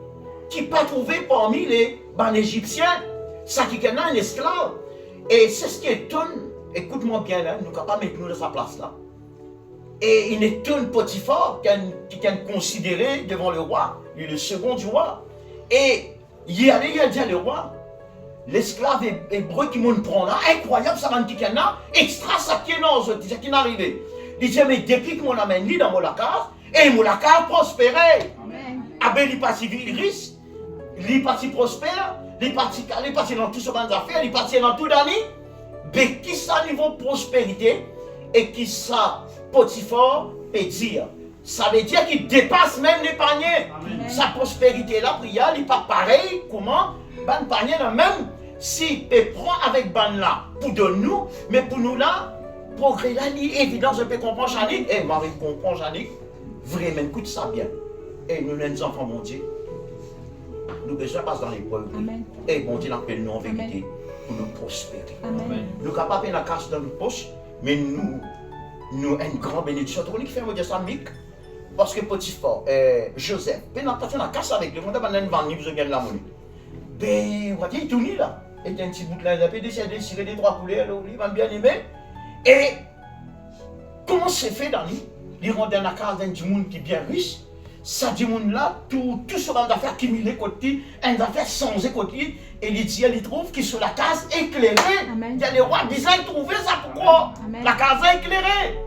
qui n'est pas trouvé parmi les Égyptiens. Ça qui est un esclave. Et c'est ce qui étonne, écoute-moi bien là, nous ne pouvons pas mettre nous dans sa place là. Et il étonne Potiphar qui est considéré devant le roi, il est le second du roi. Et il a dit à le roi, l'esclave hébreu qui me prend là, incroyable, ça va dire là, extra ça qui est dans ce qui est arrivé. Il dit, mais depuis que mon amène lui dans mon case, et mon case prospéré. Ah ben il passe, il risque. il est parti prospère, il est parti dans tout ce genre d'affaires, il est parti dans tout d'année. Mais qui ça niveau prospérité et qui ça Potiphar peut dire? Ça veut dire qu'il dépasse même les paniers. Amen. Sa prospérité là, prière, il n'est pas pareil. Comment? Ban panier là, même si il prend avec ban là pour de nous, mais pour nous là, progrès là, il est évident, je peux comprendre Jannick. Eh, Marie comprend Jannick. Vraiment, écoute ça bien. Et nous, les enfants, mon Dieu, nous besoin passer dans l'épreuve. Et bon Dieu, appelle nous en vérité pour nous prospérer. Amen. Nous sommes capables de la casse dans nos poches, mais nous avons une grande bénédiction. Tu connais qui fait me dire ça, Mick? Parce que Potiphar, Joseph, ben on a fait la casse avec lui, on a une vanille, vous avez la monnaie. Ben, vous voyez, il tourne là. Et un petit bout de la il a déchiré des trois couleurs, il va bien aimer. Et comment c'est fait dans lui? Il rentre dans la case d'un monde qui est bien riche. Ça dit monde là, tout ce genre d'affaires accumulées côté, un affaire sans côté, et il dit, il trouve qu'il sur la case éclairée. Amen. Il y a les rois disent, il trouvé ça pourquoi? Amen. La case est éclairée.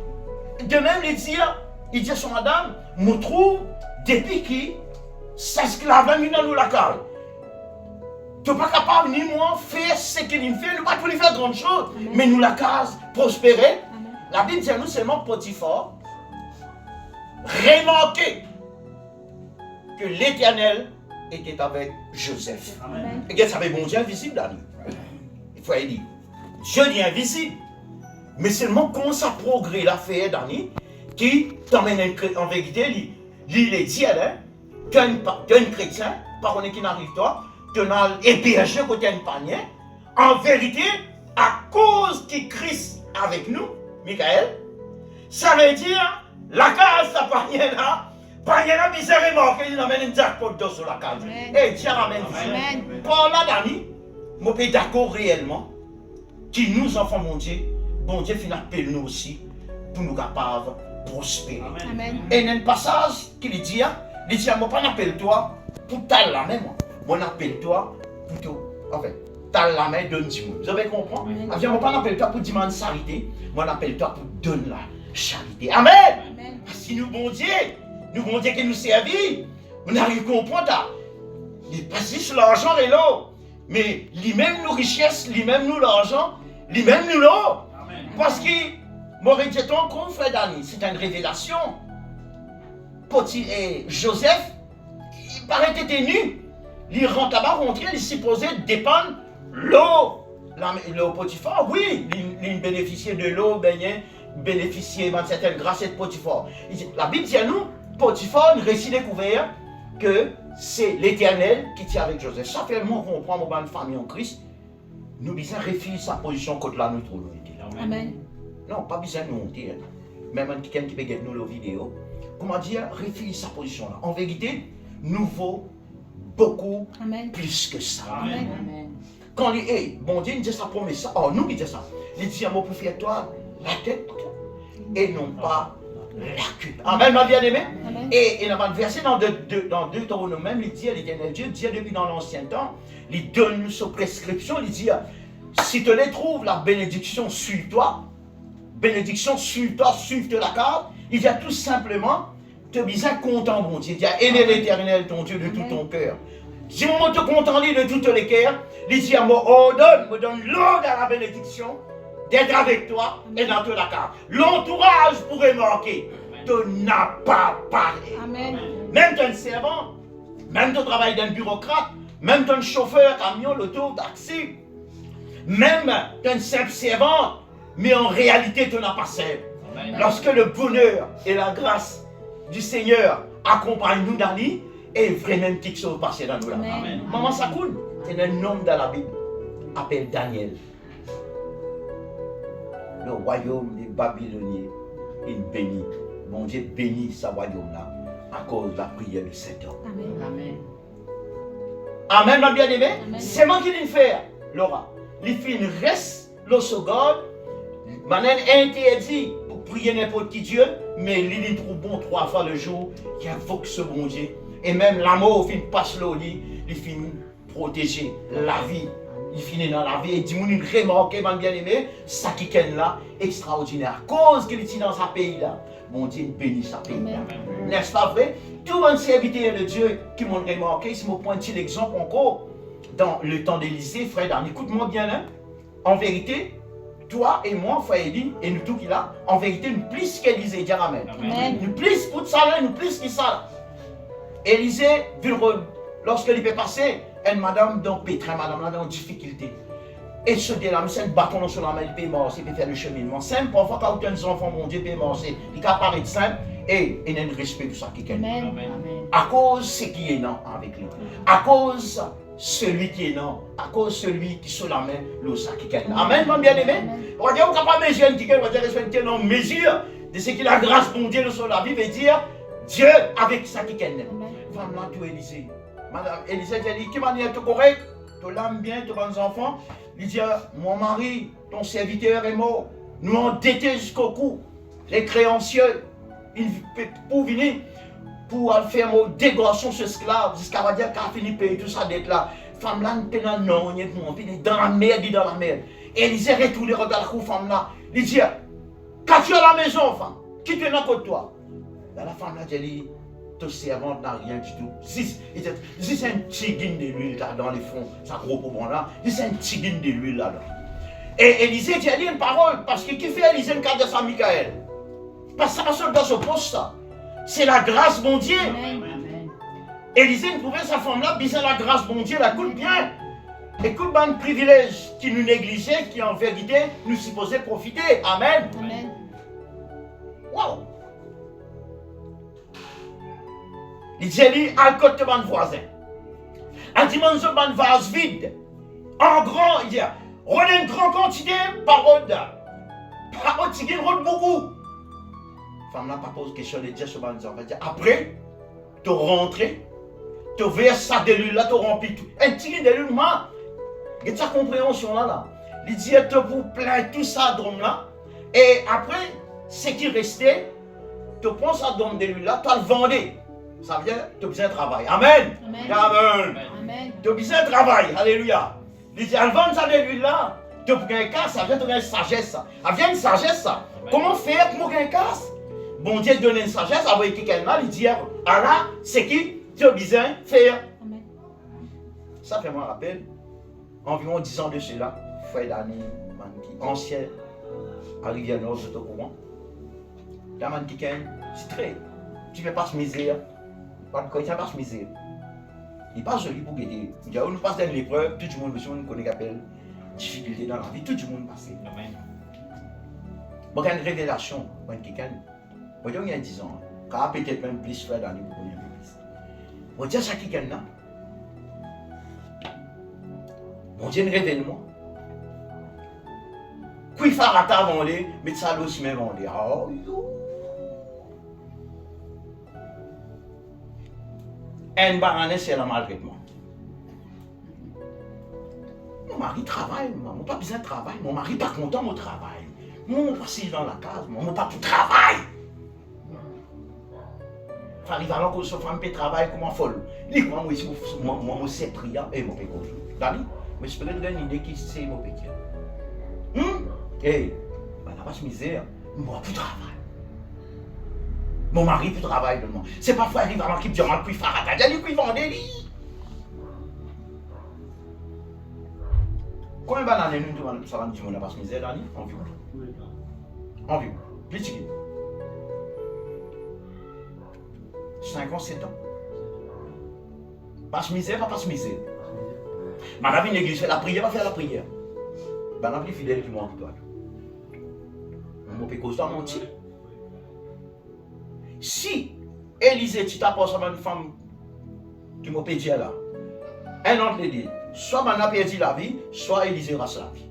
De même, il dit à son madame, me trouve depuis qui s'esclave dans la case. Tu n'es pas capable ni moi faire ce qu'il fait, nous pas tous les faire grande chose, mais nous la case prospérer. Amen. La Bible dit à nous seulement Potiphar, remarquez que l'Éternel était avec Joseph. Amen. Et que ça avait bon Dieu invisible dans lui. Il faut dire, Dieu est invisible. Mais seulement quand ça progresse l'affaire dans lui, qui t'emmène en vérité, il est dit, tu es un chrétien, par contre qui n'arrive pas, tu as hébergé côté un panier. En vérité, à cause de Christ avec nous, Michael, ça veut dire, la case, ça panier là, panier là, il s'est remarqué, il amène un jackpot sur la case. Et Dieu ramène. Par là, Dani, je suis d'accord réellement, qui nous, enfants, mon Dieu, finit appelle nous aussi, pour nous capables de prospérer. Amen. Et il y a un passage qui dit, moi, pas appelle toi pour ta la main, moi, appelle toi pour tout. En fait, ta la main donne du monde. Vous avez compris? Moi, pas appelle toi pour demander charité, moi, appelle toi pour donner la charité. Amen. Amen. Parce que nous, bon Dieu qui nous servit, on arrive à comprendre. Il n'est pas juste l'argent et l'eau, mais lui-même nos richesses, lui-même nous l'argent, lui-même nous l'eau. Parce que, Maurice dit ton frère Dani, c'est une révélation. Joseph, il paraît être nu. Il rentre là-bas, il est supposé dépendre l'eau. Le Potiphar, oui, il bénéficiait de l'eau, bénéficiait d'une certaine grâce de Potiphar. La Bible dit à nous, Potiphar, une récit découvert que c'est l'Éternel qui tient avec Joseph. Ça fait qu'on comprend une famille en Christ. Nous besoin réfléchir sa position contre la notre autorité. Amen. Non, pas besoin de monter. Même quelqu'un qui peut gagner nos vidéos. Comment dire, réfléchir sa position là. En vérité, nous vaut beaucoup plus que ça. Amen. Amen. Quand il dit, bon Dieu, il dit ça promet ça. Oh, nous, il dit ça. Il dit à moi pour faire toi la tête et non pas la queue. Amen, ma bien-aimée. Et dans le verset dans Deutéronome, il dit à l'Éternel Dieu, Dieu depuis dans l'ancien temps, il donne sa prescription, il dit, si tu les trouves la bénédiction sur toi, suive la carte, il dit tout simplement, tu es bien content, mon Dieu. Il dit, aimer l'Éternel, ton Dieu, de tout ton cœur. Si on te content de tout les cœurs, il dit à moi, me donne l'ordre à la bénédiction d'être avec toi et dans toute la carte. L'entourage pourrait manquer. Tu n'as pas parlé. Amen. Même ton servant, même ton travail d'un bureaucrate, même ton chauffeur, camion, l'auto, taxi, même ton simple servant, mais en réalité tu n'as pas servi. Lorsque le bonheur et la grâce du Seigneur accompagnent nous dans lui, et vraiment quelque chose passe dans nous là. Maman Sakoun, c'est un homme dans la Bible, appelé Daniel. Le royaume des Babyloniens est béni. Mon Dieu bénit ce royaume-là à cause de la prière de cet homme. Amen. Amen, ma bien-aimée. C'est moi qui l'ai fait, Laura. Les filles restent le second. Manen interdit pour prier n'importe qui Dieu, mais il trouve bon 3 fois le jour qui invoque ce bon Dieu. Et même l'amour, il passe le lit, il finit protéger la vie. il finit dans la vie et dit, il remarque, mon bien-aimé, ça qui est là, extraordinaire. À cause qu'il est dans sa pays là, mon Dieu, il bénit sa pays là. N'est-ce pas vrai? Tout le monde serviteur de Dieu qui m'ont remarqué, si je prends un petit exemple encore, dans le temps d'Élisée, frère Dan, écoute-moi bien, hein? En vérité, toi et moi, frère Eli, et nous tous qui là, en vérité, nous plus qu'Élisée, dire Amen. Nous plus pour ça là, nous plus que ça. Élisée, lorsque il peut passer, une madame dans pétrin, madame là dans difficulté. Et ce délai, c'est un bâton sur la main, il peut marcher, il peut faire le cheminement. Simple, parfois quand tu as des enfants, mon Dieu, il peut marcher. Il peut paraître simple et il y a un respect pour ça qui est. À cause ce qui est non avec lui. À cause celui qui est non. À cause celui qui sur la main, le sac qui est. Amen, mon bien-aimé. On va dire, on ne peut pas mesurer qui est, on va dire, respecter nos mesures de ce qu'il a grâce pour Dieu sur la vie, veut dire Dieu avec ça qui est. Femme là, tu Élisée. Madame Élisée, elle dit, qui manière tout correct, tu l'aimes bien, tu as des enfants. Il dit, mon mari, ton serviteur est mort. Nous endettés jusqu'au cou. Les créanciers, pour venir, pour faire mon dégradation sur esclave, jusqu'à va dire qu'à finir payer tout ça dette là. Femme là, elle est non, elle est dans la merde, il est dans la merde. Élisée retourne, regarde la femme là. Il dit, quand tu es à la maison, femme, qui te dans côté toi? La femme là, elle dit, ton servante n'a rien du tout. Si c'est un petit guine de l'huile là dans les fonds, ça gros pour là, si c'est un petit guine de l'huile là. Et Élisée dit une parole, parce que qui fait Élisée une carte de Saint Michael? Parce que ça dans ce poste ça. C'est la grâce bon Dieu. Élisée ne pouvait sa femme là, bisser la grâce bon Dieu, la coule bien. Écoute, un privilège qui nous négligeait, qui en vérité nous supposait profiter. Amen. Amen. Wow. Il dit, al côté de mon voisin. En dimension de mon vase vide. En grand, il dit, on a une grande quantité par route. Par route, c'est une route beaucoup. Femme n'a pas posé question de dire sur mon enfant. Après, tu rentres, tu verses ça de l'huile là, tu remplis tout. Un petit de l'huile, moi, il y a sa compréhension là. Il dit, tu vous plein tout ça dans là. Et après, ce qui restait, tu prends ça dans de l'huile là, tu le vendais. Ça veut dire que tu as besoin de travail. Amen. Amen. Amen. Tu as besoin de travail. Alléluia. Il dit, elle vend ça de l'huile là. Tu as besoin de casse, ça vient de une sagesse. Ça vient une sagesse. Ça. Comment faire pour gagner casse? Bon Dieu donne une sagesse, avec quelqu'un, il dit, Allah, c'est qui tu as besoin de faire. Amen. Ça fait moi rappel, environ 10 ans de cela, frère Dani, ancien, à Rivière-Nord, je te courant. Il y a un petit c'est très, tu ne fais pas ce misère. Quand il ne fait pas ce misère. Il n'est pas joli pour guider. Il dit, on nous passe dans l'épreuve, tout le monde, monsieur, on connaît qu'appelle difficulté dans la vie, tout le monde passe. Amen. Bon, il y a une révélation, quelqu'un. Bon, il y a 10 ans, quand peut-être même plus frère Dani pour connaître plus. Bon, Dieu, ça qui est là. Bon Dieu, révèle-moi. Qui fait rata avant les, mais ça aussi même avant les. Oh, yo. Un baranais, c'est la malgré moi. Mon mari travaille, moi. Mon pas besoin de travail. Mon mari pas content de mon travail. Moi, je passe dans la case, moi, pas tout travail. Enfin, il va alors que ce femme peut travailler comme un folle. Il dit, moi, je sais prier et je peux conjurer. Dani, mais je peux te donner une idée qui c'est mon péché. Eh, la vache misère, moi, tout travail. Mon mari peut travailler de moi. C'est parfois il va alors qu'il dit, mal puis faire à il puis vendre lui. Combien de bananes nous ça va nous dire la vache misère, Dani? Environ. Environ. Plus de 5 ans, 7 ans. Pas misère, pas misère. Madame, une église fait la prière, va faire la prière. Ben, on a plus fidèle qui manque toi. On peut causer mentir. Si Élisée, tu t'apportes à une femme qui m'a pédé là, un autre te dit, soit on a perdu la vie, soit Élisée reste la vie.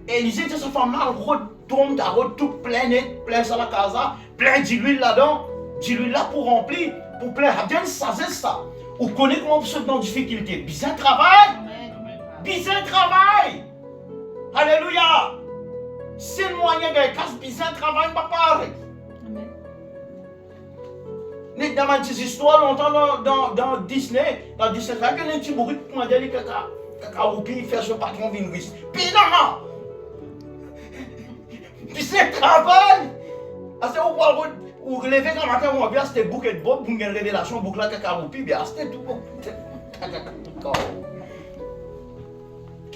Élisée, cette femme-là, elle retourne, elle retourne tout plein net, plein sur la casa, plein d'huile là-dedans, d'huile là pour remplir, pour plein. Bien ça, c'est ça. Vous connaissez comment vous êtes dans difficulté. Bien travail. Bien travail. Alléluia. C'est le moyen de casse, bien travail, papa. Dans ma petite histoire, longtemps dans Disney, il y a un petit bourrique pour manger les cacao, puis il fait son patron vinouis. Puis non! Disney travaille! Parce que vous relevez quand matin, on voit c'était bouquet de bois, pour une révélation, boucle de cacao, puis bien, c'était tout.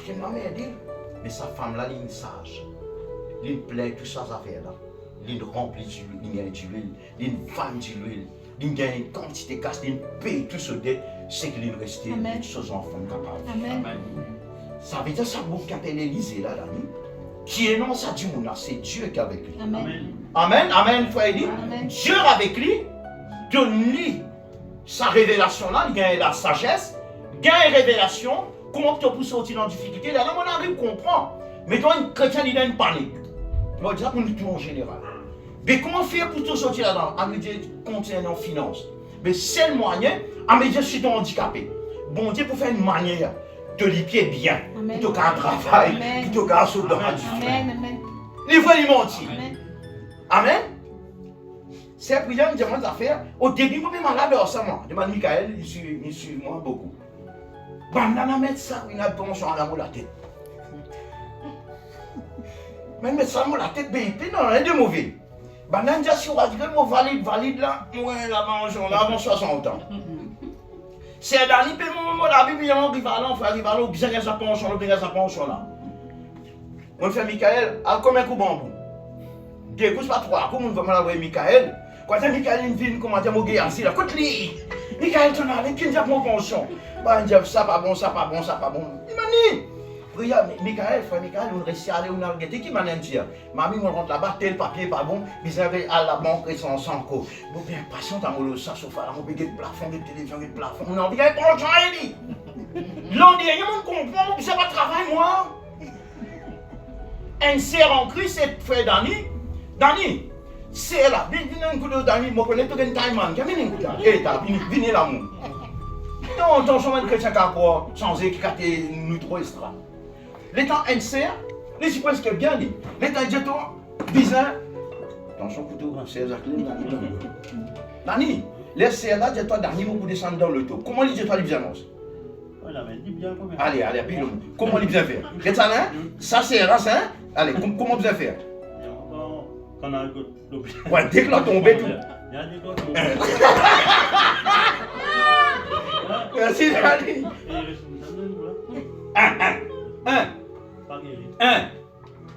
Qu'elle m'a dit, mais sa femme là, elle est sage. Elle plaît tout ça, ça fait là. Elle remplit d'huile, elle femme d'huile. Il y a une quantité de casse, il paye tout ce dette, c'est qu'il est resté sur son enfant capable. Amen. Ça veut dire que ça vous appelle Élisée là, qui est non, ça dit c'est Dieu qui est avec lui. Amen. Amen, amen, frère dit. Amen. Dieu est avec lui, donne-lui sa révélation là, il gagne la sagesse, gagne la révélation, comment tu peux sortir dans la difficulté. Là, on arrive à comprendre. Mettons un chrétien, il a une panique. On va dire pour nous tout en général. Mais comment faire pour te sortir là-dedans? À me dire, continuer en finance. Mais c'est le moyen, à me dire, je suis handicapé. Bon Dieu, pour faire une manière de lipier bien, pour te faire un travail, pour te faire un dans la Amen. Amen. Livre il mentit. Amen. Amen. C'est prière, nous avons des affaires. Au début, moi, je suis malade ensemble. Je demande Michael, il suit moi beaucoup. Bon, on a mettre ça, il a pension à la tête. Mais mettre ça à la tête, BIP, non, rien de mauvais. Ben, on a dit, si on va dire, moi, valide là, moi, là, mangeons là, avant 60 ans. C'est dans l'IP, moi, la Bible, il y a un rival, frère, rival, bien sa pension, bien sa pension là. Moi, je fais Michael, à combien de coups bambou? Deux coups, pas trois, comment on va m'envoyer Michael? Quand Michael vient, comment dire, mon gars, ainsi là, écoute-lui. Michael, tu as qui dit mon pension? Ben, il dit, ça pas bon, ça pas bon, ça pas bon. Il m'a dit. Michael, frère Michael, on réussit à aller, on a regardé qui m'a dit. Mamie, on rentre là-bas, tel papier pas bon, ils avaient à la banque et sans co. Bon, bien, patient, t'as mon ça, sauf là, on peut le plafond, le télévision, le plafond, on a envie d'aller prendre le temps, il dit. L'on dit, il y a un comprend, c'est pas travail, moi. Un serre en Christ, c'est frère Dani, c'est là, viens un coup de Dani, moi, je connais tout un time, qui a mis un coup là, et t'as, venez là, mon. Non, ton chemin de chrétien qui a pour changer, qui a été nous trop extra. L'étant NCR, les y presque bien dit. L'étant diéton, bizarre. Dans son couteau, c'est Jacqueline. Dani, les CR là, diéton, dernier mot pour descendre dans le taux. Comment les diéton, les bien annonce? Allez, puis comment les bien faire? Les ça, ça c'est là, ça, allez, comment bien faire? Ouais, dès que la tombée, tout. Merci, Dani.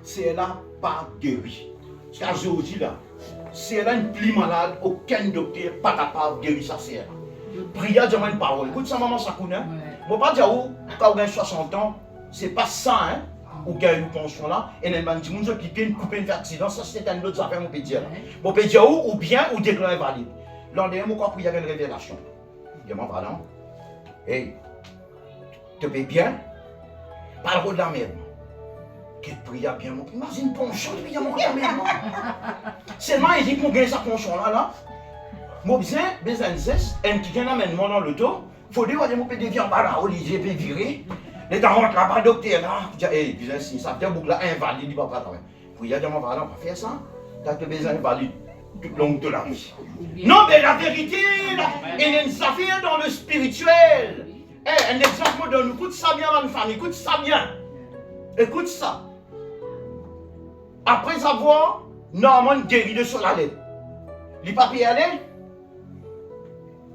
C'est là pas guéri. Ce que je vous dis là, c'est là une plus malade, aucun docteur pas capable de guérir ça. C'est là. Prière, j'ai une parole. Écoute ça, maman, ça connaît. Je ne vais pas dire où, quand vous avez 60 ans, c'est pas ça, hein, ou gagne une pension là, et les gens qui viennent couper une accident, ça c'est un autre affaire, on peut dire. On peut dire où, ou bien, ou déclarer valide. L'an dernier, je crois qu'il y avait une révélation. Je m'en parle, hey, tu peux bien, par le de la mer. Quelle prière bien, mon imagine pension, prière mon la mer. Seulement, il dit qu'on gagne sa pension là. Moi, besoin un qui vient amènement dans le dos, il faut dire que je peux dévier en bas là, Olivier peut virer. Les gens rentrent là-bas, docteur là, hey, si ça fait un boucle là, invalide, il va pas travailler. Prière de mon parlant, on va faire ça. Tu as besoin invalide toute longue de la vie. Non, mais la vérité, il y a une affaire dans le spirituel. Hey, un exemple, me donne, écoute ça bien, ma famille, écoute ça bien. Écoute ça. Après avoir, normalement, guéri de sur la lettre. Les papiers allaient.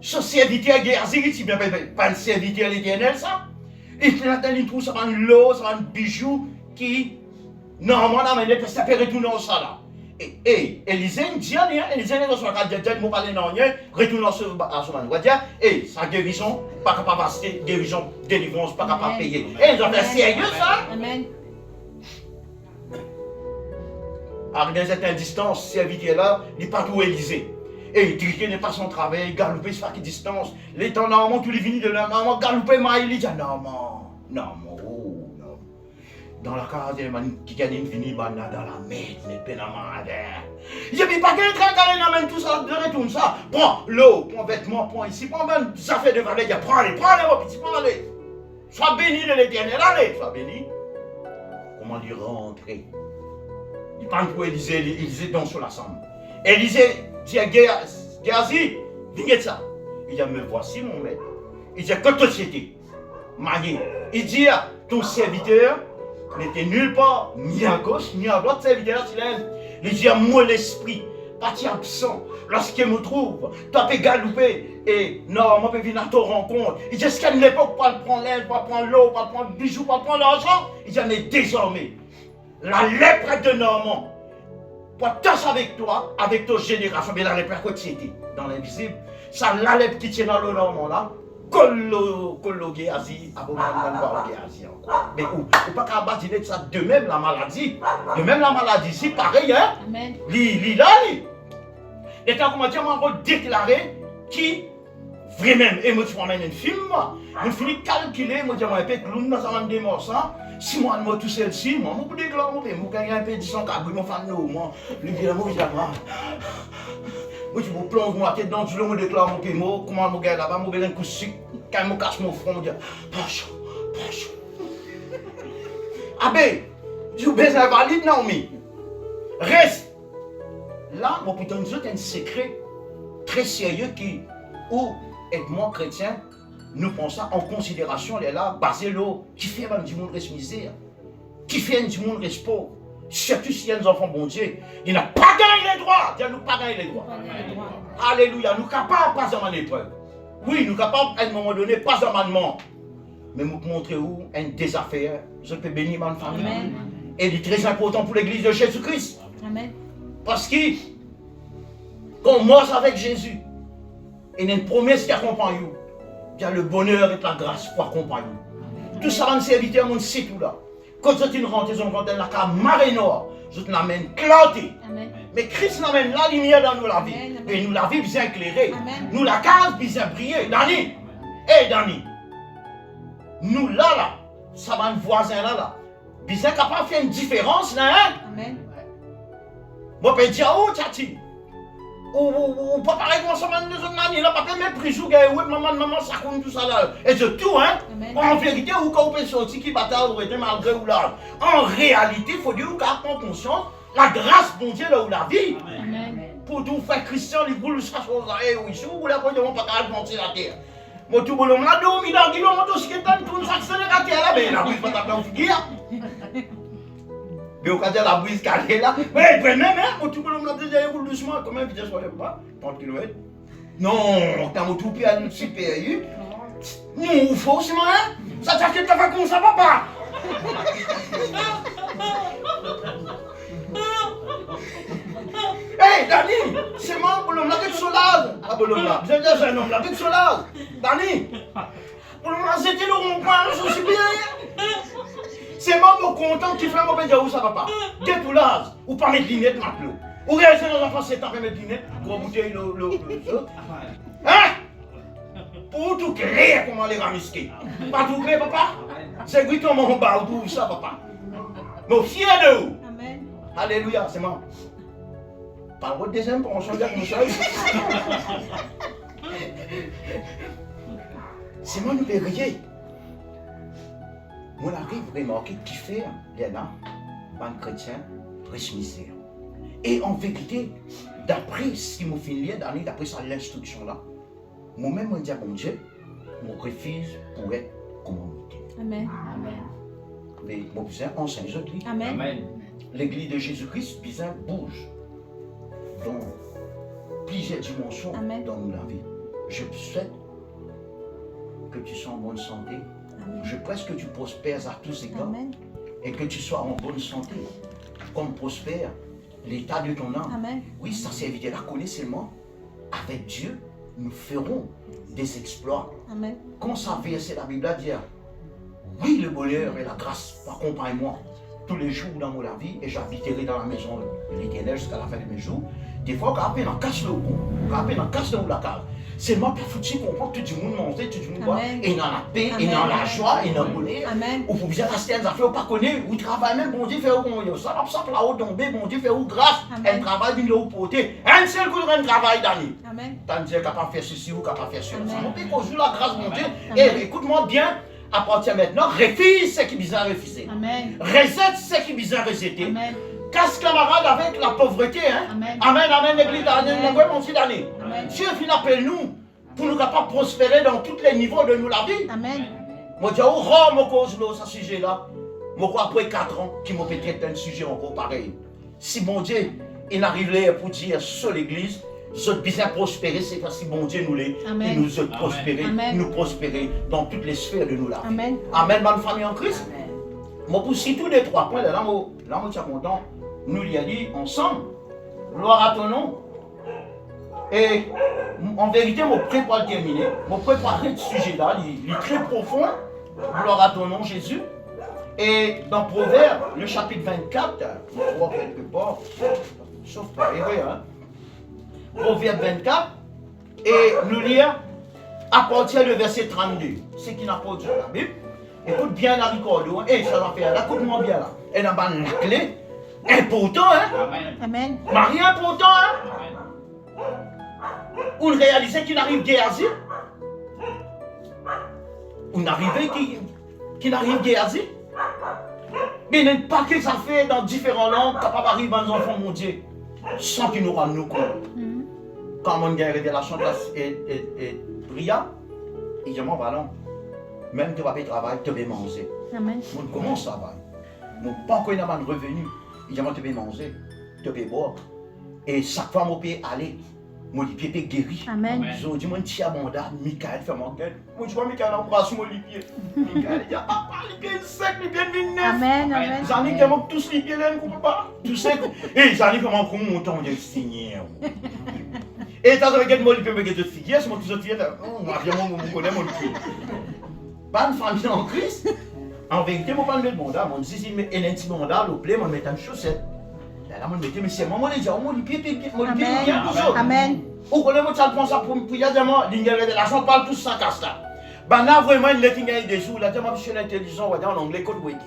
Ce serviteur guerrier, si bien pas un serviteur éternel, ça. Et puis là, il trouve ça un lot, ça un bijou qui, normalement, ça peut retourner au ça là. Et Élisée ne dit rien, Élisée ne reçoit pas de tête, ne parle non rien, retourne à ce man. On dire, et sa guérison, pas capable de guérison, délivrance, pas capable de payer. Et ils ont fait sérieux ça. Amen. À une certaine distance, serviteur là, il n'est pas tout Élisée. Et il dit qu'il n'est pas son travail, galoper, c'est pas quelle distance. Les temps, normalement, tous les vinis de la maman, galoper, il dit, non. Dans la case, qui gagne une fini, dans la mer, n'est pas dans la mer. Je ne dis pas qu'un train d'amène tout ça, de retourne ça. Prends l'eau, prends vêtements, prends ici, prends même ça fait de valeur, prends-les, mon petit, prends-les. Sois béni de l'éternel, allez, sois béni. Comment lui rentrer? Il parle pour Élisée, Élisée danse sur la chambre. Élisée dit à Géasi, Vignette ça. Il dit, me voici mon maître. Il dit, que société, marié. Il dit, ton serviteur n'était nulle part, ni à gauche, ni à droite, serviteur, il dit, moi l'esprit, parti absent, lorsqu'il me trouve, toi peux galouper, et non, moi peux venir à ton rencontre. Il dit, est-ce qu'à une époque, pas prendre l'air, pas prendre l'eau, pas prendre le bijou, pas prendre l'argent? Il dit, mais désormais, la lèpre de Normand, pour tous avec toi, avec ta génération, mais la lèpre à côté c'était, dans l'invisible, ça la lèpre qui tient dans le Normand là, Colo Géasi, encore. Mais ou pas qu'à bâtir ça de même la maladie, c'est pareil, hein? Amen. Et quand on m'a déclaré qui vraiment, et moi tu m'amènes un film, je finis calculer, moi je m'appelle Clown, dans un des morceaux, si moi je tout seul, si moi je déclare, moi je gagne un peu de sang, moi je moi je dis, moi je me plonge ma tête dans du long, je déclare mon pémo, comment je gagne là-bas, je gagne un coup de sucre, quand je cache mon front, je dis, pancho. Ah ben, tu besoin valide, non, mais reste. Là, moi, pour te dire un secret très sérieux qui, où être-moi chrétien, nous pensons en considération, les là, basé là, qui fait même du monde reste misère, qui fait du monde reste pauvre, surtout s'il y a des enfants bon Dieu, il n'a pas gagné les droits, il n'a pas gagné les droits. Alléluia, nous capables pas en épreuve. Oui, nous capables à un moment donné, pas en mandement. Mais nous montrer où un des affaires, je peux bénir ma famille. Amen. Et il est très important pour l'église de Jésus-Christ. Amen. Parce que, quand on marche avec Jésus, il y a une promesse qui accompagne nous. Il y a le bonheur et la grâce pour accompagner nous. Tout ça va nous servir, on sait tout là. Quand tu rentres, on rentre dans la marée noire, je te l'amène clarté. Mais Christ l'amène la lumière dans nous la vie. Amen. Et nous la vie bien éclairée. Amen. Nous la case bien briller. Dani, Dani, nous là, ça va un voisin là. Bien capable de faire une différence là, hein? Amen. Moi, je peux dire, oh, tati. Ou pas pareil comme ça, man, là, papa, mais pris ou maman, ça compte tout ça là. Et c'est tout, hein? Amen. En vérité, ou quand on peut sortir qui bataille, ou était malgré ou là. En réalité, il faut dire qu'on prend conscience, la grâce, bon Dieu, là où la vie. Amen. Pour tout faire Christian, il boule ça, oui, si vous voulez, on pas qu'à monter la terre. Moi, tout le monde a dormi dans le kilomètre, ce qui est dans tout ça, c'est la terre là, mais la brise va t'appeler en figure. Mais au cas de la brise calée là, mais même, hein, tout le monde a déjà roule doucement, comment il vitesse, je pas, 30 km. Non, t'as mon tout pied à une CPU. Non, faussement, hein, ça t'a fait comme ça, papa. Hey, Dani, c'est moi, pour l'homme, la tête solade. Ah, pour l'homme là, j'ai déjà un homme, la tête solade. Dani, pour l'homme là, c'était le rond-point, je suis bien. C'est moi, mon content, qui fait mon pédia, où ça va pas. Des poulages, ou pas mettre lunettes, maintenant. Ou réaliser nos enfants, c'est temps de mettre lunettes, pour bouter le. Hein? Pour tout clair, comment les ramisquer. Pas tout clair, papa? C'est lui qui m'a bas, tout ça, papa. Mais fier de vous. Amen. Alléluia, c'est moi. Par votre deuxième pour changer comme ça. C'est moi nous vérifier. Moi j'arrive à remarquer qui fait les là, un chrétien, très misère. Et en vérité, d'après ce qui m'a fait lire, d'après l'instruction là, moi-même je dis à mon Dieu, mon refuse pour être communauté. Amen. Mais mon besoin enseigne je dis. Amen. L'église de Jésus-Christ, besoin bouge. Dans plusieurs dimensions. Amen. Dans la vie. Je souhaite que tu sois en bonne santé. Amen. Je presse que tu prospères à tous égards. Amen. Et que tu sois en bonne santé. Comme prospère l'état de ton âme. Amen. Oui, ça c'est éviter la connaissance seulement. Avec Dieu, nous ferons des exploits. Amen. Quand ça verset la Bible à dire, oui, le bonheur et la grâce accompagnent-moi tous les jours dans ma vie et j'habiterai dans la maison de l'Éternel jusqu'à la fin de mes jours. Des fois, quand on casse le pont, quand on casse le la cave, c'est moi qui foutu qu'on prend tout le monde manger, tout le monde boire, et dans la paix, et dans la joie, et dans le bonheur. Ou pour bien rester dans affaires, pas connaître, ou travailler même, bon Dieu, faire où ça va ça là-haut tomber, bon Dieu, faire où grâce, un travail d'une l'eau portée, un seul coup de travail d'année. Tandis qu'il est capable de faire ceci ou capable de faire cela. On peut qu'on joue la grâce, mon Dieu, et écoute-moi bien. À partir de maintenant, refuse ce qui est bizarre refusé. Reset ce qui est bizarre rejeté. Casse camarade avec la pauvreté. Hein? Amen, l'église d'année, mon Dieu d'année. Dieu vient appeler nous pour nous capables de prospérer dans tous les niveaux de nous la vie. Amen. Moi, je dis, oh, mon cause, ce sujet-là. Moi, après 4 ans, qui m'a peut-être un sujet encore pareil. Si mon Dieu, il arriverait pour dire sur l'église, notre business prospérer, c'est parce que bon Dieu nous l'est. Il nous a prospéré, nous prospérer dans toutes les sphères de nous la vie. Amen. Amen, bonne famille en Christ. Moi, pour citer tous les 3 points, là, je suis content. Nous l'y a dit ensemble. Gloire à ton nom. Et en vérité, mon prêt pour le terminer. Mon préparé ce sujet-là, il est très profond. Gloire à ton nom, Jésus. Et dans Proverbe, le chapitre 24, on voit quelque part, sauf pas errer, hein. Proverbe 24, et nous lire à partir du verset 32. Ce qui n'a pas dit la Bible. Écoute bien la recordo, et ça va faire là, écoute-moi bien là. Et là, la clé, important, hein. Amen. Marie important, hein. On réalisait qu'il arrive Géasi. On arrivait qu'il arrive Géasi. Mais il n'y a pas que ça fait dans différentes langues, capable d'arriver à nos enfants, mon Dieu, sans qu'ils nous rendent nous compte. Quand on a une révélation et prière, il dit, moi, voilà, même tu vas pas travailler, tu vas manger. Amen. Comment ça va? Mon pas encore un revenu, il dit, moi, tu vas manger, tu vas boire. Et chaque fois, mon pied aller. Mon pied est guéri. Amen. Je dis, mon petit abondant, Michael fait mon gueule. Moi, je vois Michael embrasse mon pied. Michael, il dit, papa, il est bien sec, il est bien neuf. Amen. Amen. J'en ai tellement tous les pieds là, ne coupe pas. Tout sec. Et j'en ai comment qu'on monte en Dieu, Seigneur. Et t'as avec moi, il peut me dire de figuier, c'est moi qui suis moi, je connais mon pied. Pas une famille en Christ. En vérité, moi, pas le mandat. Mon Dieu, il met un petit mandat, le plaît, moi, mettre une chaussette. Là, mon métier, mais c'est moi, je dis, mon pied, bien toujours. Amen. Ou qu'on aime ça prend ça pour me prier, l'ingénieur de l'argent parle tous sans casse là. Ben là, vraiment, il est des jours, là, je suis intelligent, on va en anglais, code wiki.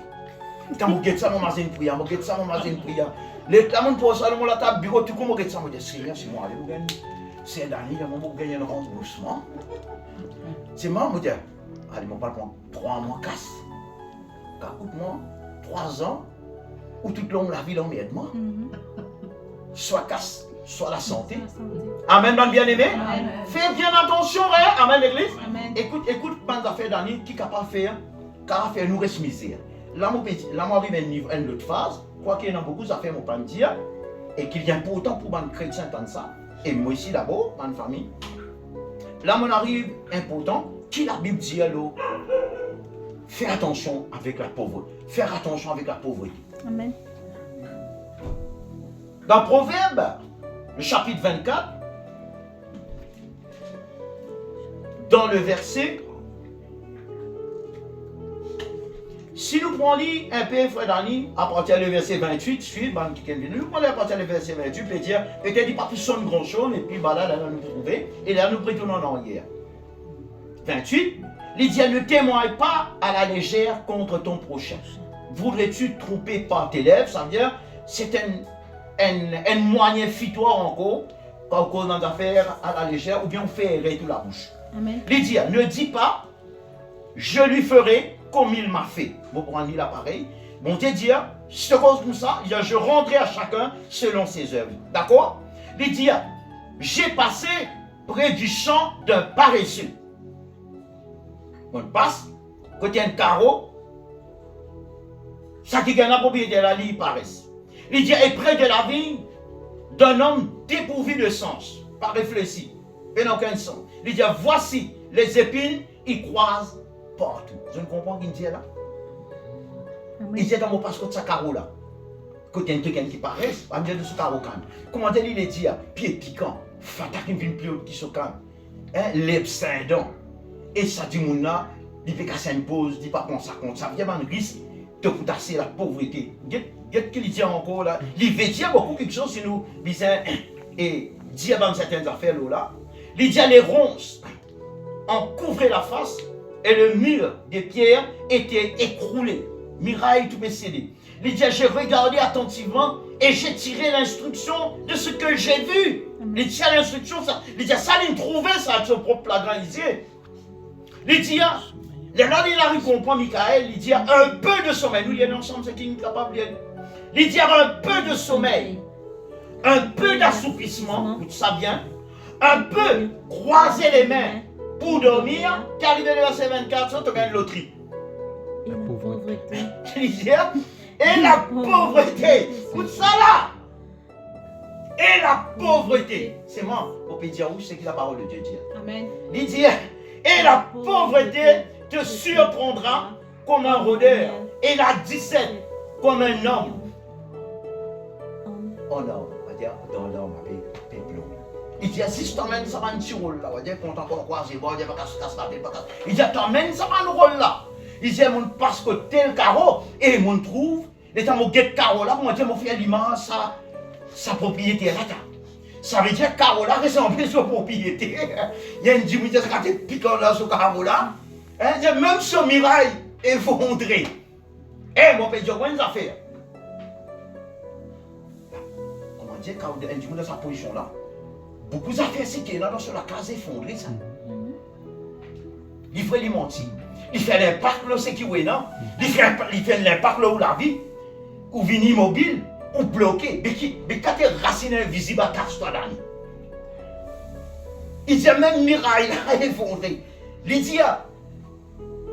Quand vous guettez ça, mon magasin de prière, vous guettez ça, mon magasin de prière. Les clamons pour ça, mon la table, bureau, tout comme vous guettez ça, mon Dieu, Seigneur, c'est moi, allez, vous gagnez. C'est d'année, il y a mon gagner un remboursement. C'est moi, mon Dieu. Allez, mon parle pour 3 mois, casse. Écoute-moi, 3 ans, ou toute longue la vie, l'emmerde-moi. Soit casse, soit la santé. Amen, mon bien-aimé. Fais bien attention, hein? Amen, l'église. Écoute, bande d'affaires d'année qui est capable de faire, nous reste misère. Là, on arrive à une autre phase. Quoi qu'il y en a beaucoup d'affaires, on peut dire, et qu'il y a important pour les chrétiens entendre ça. Et moi ici d'abord, ma famille. Là, on arrive important, qui la Bible dit alors, fais attention avec la pauvreté. Faire attention avec la pauvreté. Amen. Dans Proverbe, le chapitre 24, dans le verset, si nous prenons un peu, frère Dani, à partir du verset 28, nous prenons à partir du verset 28, peut dire, peut-être il n'y a pas plus de grand chose, et puis là, nous trouver, et là, nous retournons en arrière. 28, il dit, ne témoigne pas à la légère contre ton prochain. Voudrais-tu tromper par tes lèvres? Ça veut dire, c'est un moyen fitoire encore, quand on cause dans des affaires à la légère, ou bien on fait errer toute la bouche. Amen. Il dit, ne dis pas, je lui ferai comme il m'a fait. Vous prenez l'appareil. Bon Dieu dit, je te cause comme ça, je rendrai à chacun selon ses œuvres. D'accord? Il dit, j'ai passé près du champ d'un paresseux. On passe, côté un carreau, ça qui gagne la propriété là, il paresse. Il dit, et près de la vigne d'un homme dépourvu de sens, pas réfléchi, et n'a aucun sens. Il dit, voici les épines, ils croisent partout. Je ne comprends pas ce qu'il dit là. Il dit, dans mon passeport de ce carreau là, côté un truc qui paraisse, on va dire de ce carreau quand même. Comment il dit, pied piquant, fatak qui vient plus haut qui se calme, l'ebsindon. Et ça dit, mon là, il peut casser une pause, il ne peut pas prendre ça compte. Ça vient un risque de pousser la pauvreté. Qu'est-ce qu'il dit encore là? Il veut dire beaucoup quelque chose si nous disons et dire dans certaines affaires là. Il dit les ronces en couvraient la face et le mur des pierres était écroulé. Miraille tout cédé. Il dit j'ai regardé attentivement et j'ai tiré l'instruction de ce que j'ai vu. Il dit l'instruction, ça, il dit ça, il trouvait ça à son propre flagrant ici. Il dit là, il a compris Michael, il dit un peu de sommeil. Nous, il y a ensemble, c'est qui est capable de. Il dit un peu de sommeil, un peu d'assoupissement, écoute ça bien, un peu croiser les mains pour dormir, qu'arrivé le verset 24, tu gagnes une loterie. Et la pauvreté. Et la pauvreté. Écoute ça là. Et la pauvreté. C'est moi, on peut dire où c'est que la parole de Dieu dit. Amen. Il dit, et la pauvreté te surprendra comme un rôdeur. Et la 17 comme un homme. Oh non, on va dire, dans l'homme, peuple. Il dit, si je t'emmène ça va un petit rôle là, on va dire, quand on croise, il va pas casse la tête, il dit, t'emmènes ça va un rôle là. Il dit, mon parce que tel carreau, et mon trouve, les temps mon guet carreau là, moi, mon frère, l'immense, sa propriété là. Ça veut dire carreau là, c'est en plus sa propriété. Il y a une dignité, ça quand piquant là, ce carreau là. Même ce mirail est effondré. Eh, mon père, j'ai une affaire. On va dire, quand on est dans sa position là, beaucoup d'affaires, c'est qu'il y a dans la case effondrée, ça. Il fait les mentir. Il fait l'impact là, c'est qui est non. Il fait l'impact là où la vie, ou vini immobile, ou bloqué. Mais quand tu es racine invisible à casse-toi d'année. Il dit même miraille là, effondré. Il dit,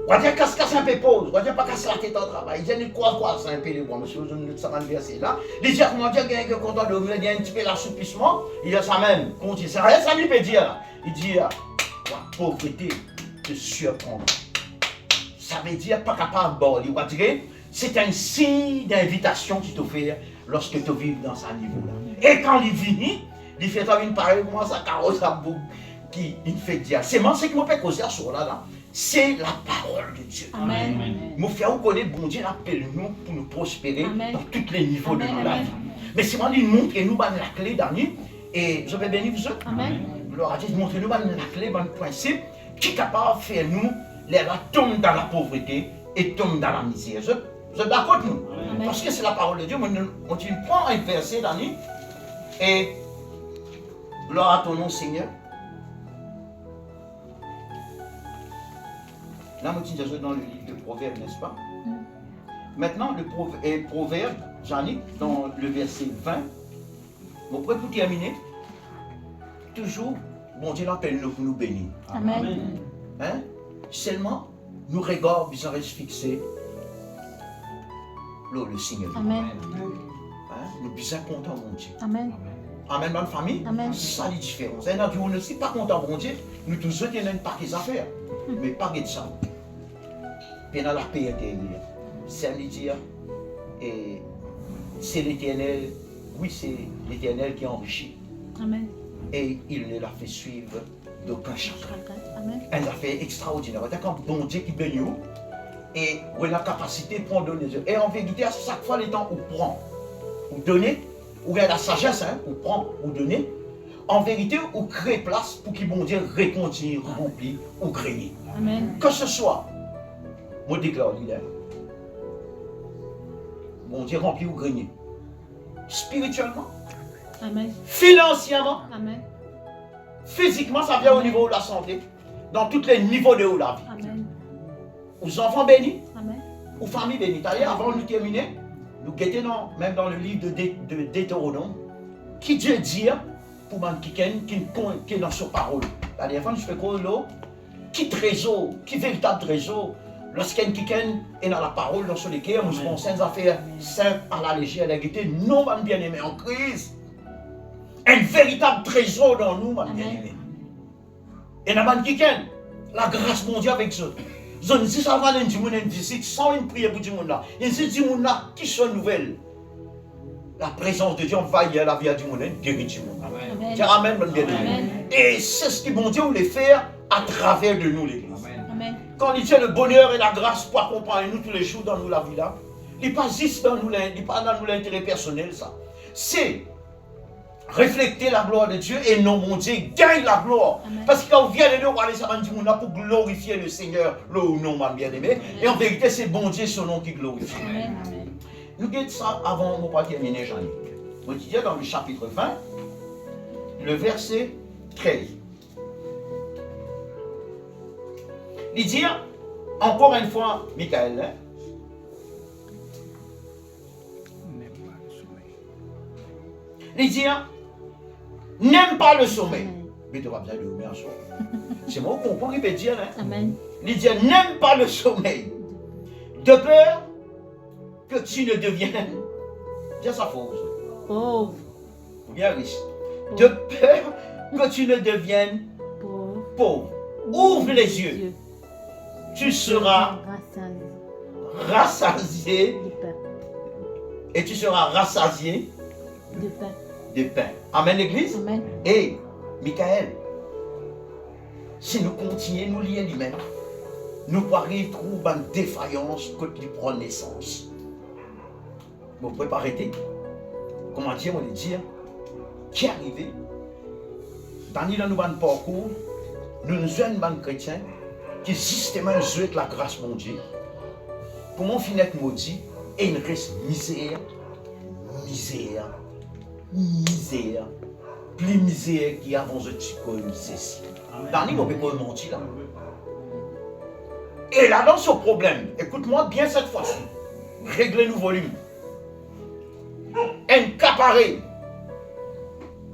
on va dire casse un peu pause, on va dire pas casser la tête au travail. Il dit, il croise un peu les bras, monsieur, ça va verser là. Il dit, comment dire, il y a un content de il y a un petit peu l'assouplissement. Il dit ça même, continue. Ça lui peut dire là. Il dit, la pauvreté te surprend. Ça veut dire pas capable de border. On va dire, c'est un signe d'invitation qu'il te fait lorsque tu vis dans ce niveau-là. Et quand il vient, il fait une pareille, comment ça carrosse à bout, qui il fait dire. C'est moi, ce qui m'a fait causer à ce là. C'est la parole de Dieu. Amen. Nous faisons connaître, bon Dieu appelle nous pour nous prospérer Amen. dans tous les niveaux Amen. de nos vies. Mais c'est moi qui montre nous la clé d'année. Et je vais bénir vous autres. Amen. Gloire à Dieu, montrez-nous la clé, le principe qui est capable de faire nous, les là tomber dans la pauvreté et tomber dans la misère. Je suis d'accord avec nous. Amen. Parce que c'est la parole de Dieu. On prend un verset d'année et gloire à ton nom, Seigneur. Là, nous disons dans le livre de Proverbes, n'est-ce pas? Maintenant, le Proverbe, Jannick, dans le verset 20, bon, pour terminer, toujours, bon Dieu l'appelle nous pour nous bénir. Amen. Hein? Seulement, nous regardons, nous restons fixés, le Seigneur. Amen. Hein? Nous sommes contents, mon Dieu. Amen. Amen, bonne famille. Amen. C'est ça la différence. Et on ne sommes pas contents, mon Dieu. Nous tous autres, il y a une partie d'affaires. Mais pas de ça. Puis dans la paix intérieure. C'est un dire, et c'est l'Éternel, oui, c'est l'Éternel qui enrichit. Amen. Et il ne la fait suivre d'aucun chacun. Amen. Elle a fait extraordinaire. C'est comme bon Dieu qui bénit nous. Et où il a la capacité de prendre les yeux. Et en vérité, à chaque fois, les temps où prend, ou donner, où il y a la sagesse, hein, où prend, ou donner, en vérité, où crée place pour qu'il bon Dieu réconduise, remplit, ou grigner. Amen. Que ce soit, moi déclare leader. Bon Dieu remplit ou grigner. Spirituellement, Amen. financièrement, Amen. physiquement, ça vient au niveau de la santé, dans tous les niveaux de la vie. Amen. Aux enfants bénis, Amen. aux familles bénies. D'ailleurs, avant de nous terminer, nous guettons même dans le livre de Deutéronome, qui Dieu dit pour man qui est dans sa parole. La dernière fois, je fais quoi là? Qui trésor, qui véritable trésor, lorsqu'un qui est dans la parole, dans son équerre, nous sommes sans affaires simples à la légère, la guetter, non, man bien-aimé en crise. Un véritable trésor dans nous, man bien-aimé. Et dans man qui la grâce mondiale avec eux. Je ne sais pas si ça va d'ici, sans une prière pour tout le monde là. Il y a des gens là qui sont nouvelles. La présence de Dieu envahit la vie du monde, guérit du monde. Amen. Dis Amen, mon bien-aimé. Et c'est ce que mon Dieu voulait faire à travers de nous, l'Église. Amen. Quand il tient le bonheur et la grâce pour accompagner nous tous les jours dans nous la vie là, il n'est pas juste dans nous l'intérêt personnel, ça. C'est refléter la gloire de Dieu et non, mon Dieu, gagne la gloire. Amen. Parce que quand on vient de nous, on va aller pour glorifier le Seigneur, le nom, mon bien-aimé. Et en vérité, c'est bon Dieu, son nom qui glorifie. Amen. Nous guettons ça avant de terminer, Jean-Luc. Vous dites dans le chapitre 20, le verset 13. Il dit, encore une fois, Michael, hein, il dit, n'aime pas le sommeil. mais tu n'as pas besoin de dormir en soi. C'est moi qui comprends qu'il peut dire. Hein? Amen. Il dit, n'aime pas le sommeil, de peur que tu ne deviennes, dis ça faux, Pauvre. ou bien riche, de peur que tu ne deviennes Pauvre. pauvre. Ouvre les yeux, Dieu. tu seras rassasié De pain. et tu seras rassasié De pain. de pain. Amen, l'église. Amen. Et, Michael, si nous continuons, nous lier lui-même, nous pourrons trouver une défaillance quand il prend naissance. Vous pouvez pas arrêter. Comment dire, on va dire, qui est arrivé, dans nous avons parcours, nous sommes un chrétien qui systématiquement joue avec la grâce de Dieu. Comment finir être maudit et il reste misère, misère, misère, plus misère qui avance un petit peu ceci. Dans nous, on ne peut pas mentir là. Et là, dans ce problème, écoute-moi bien cette fois-ci, réglez le volume. Un caparé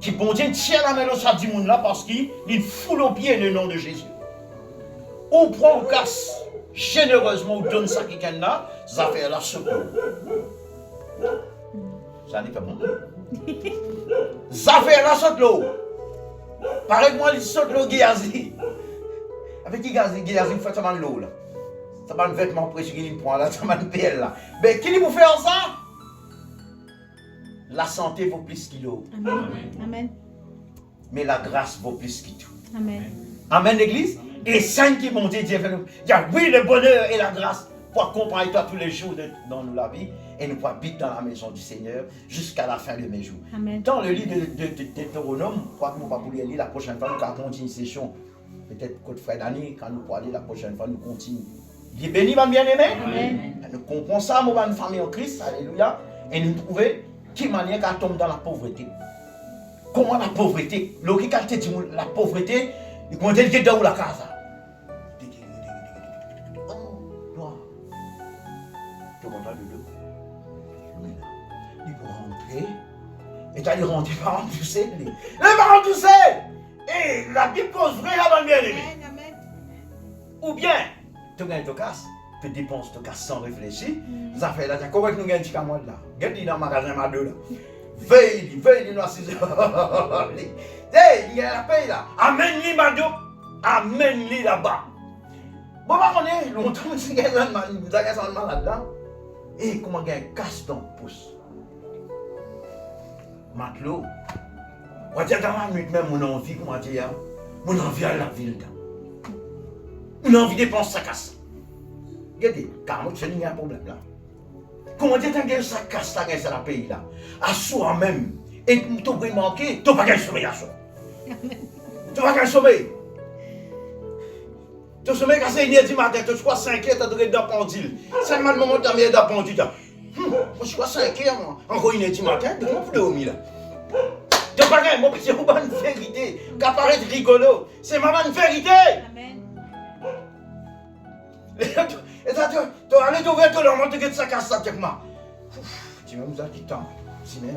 qui bon Dieu tient la main dans sa du monde là parce qu'il foule au pied le nom de Jésus. Ou prend ou casse généreusement ou donne ça à quelqu'un là, ça fait la secours. Ça n'est pas bon. Ça fait la saute l'eau. Pareil moi, il saute l'eau Géazi. Avec qui Géazi fait ça dans l'eau là. Ça va un vêtement précieux qu'il prend là, ça va une pelle là. Mais qui vous fait ça? La santé vaut plus qu'il l'eau. Amen. Amen. Mais la grâce vaut plus qu'il tout. Amen. Amen, l'église. Et saint qui m'ont dit, il y a oui, le bonheur et la grâce pour accompagner toi tous les jours dans la vie. Et nous pourrons habiter dans la maison du Seigneur jusqu'à la fin de mes jours. Amen. Dans le livre de Deutéronome, je crois que nous ne pouvons pas lire la prochaine fois, nous allons continuer une session. Peut-être qu'au frère d'année, quand nous pourrons aller la prochaine fois, nous continuons. Il est béni, ma bien-aimé. Amen. Nous comprenons ça, nous avons une famille en Christ, alléluia. Et nous trouvons qui manière qu'elle tombe dans la pauvreté. Comment la pauvreté? Logique, la pauvreté, il compte dire dans la casa. Oh, tu rentres le dos. Il peut rentrer. Et tu as dit rentrer par en pousser. Les parents poussés! Et la Bible cause vrai avant bien aimé. Ou bien, tu gagnes ton casse. Tu dépenses ton casse sans réfléchir. Ça fait là, comment nous gagnons un mois là? Gagne dans le magasin à deux là. Veille, nous assisons. Hey, il y a la paye là. Amène-lui, Mado. Amène-lui là-bas. Bon, on est longtemps, si quelqu'un a un malade là. Et comment gagner casse ton pouce? Matelot. On va dire dans la nuit même, mon envie, comment dire, mon envie à la ville. Mon envie de dépenser sa casse. Regardez, car moi, il y a un problème là. Comment dire, tu as sa casse là, dans le pays là, à soi-même, et tu as manqué, tu n'as pas gagné sommeil à soi. Tu n'as pas gagné sommeil. Tu as sommeil quand c'est 1h du matin, tu as 5h, tu as donné dans pendule. C'est le moment où tu as mis dans pendule. Je suis 5h, encore 1h du matin, tu n'as plus dormir là. Tu n'as pas gagné, mon petit, c'est une vérité, qui paraît rigolo. C'est ma vérité. Amen. Et ça, tu as allé t'ouvrir tout le monde, tu as dit ça casse ça avec moi. Tu m'as mis ça du temps. Tu m'as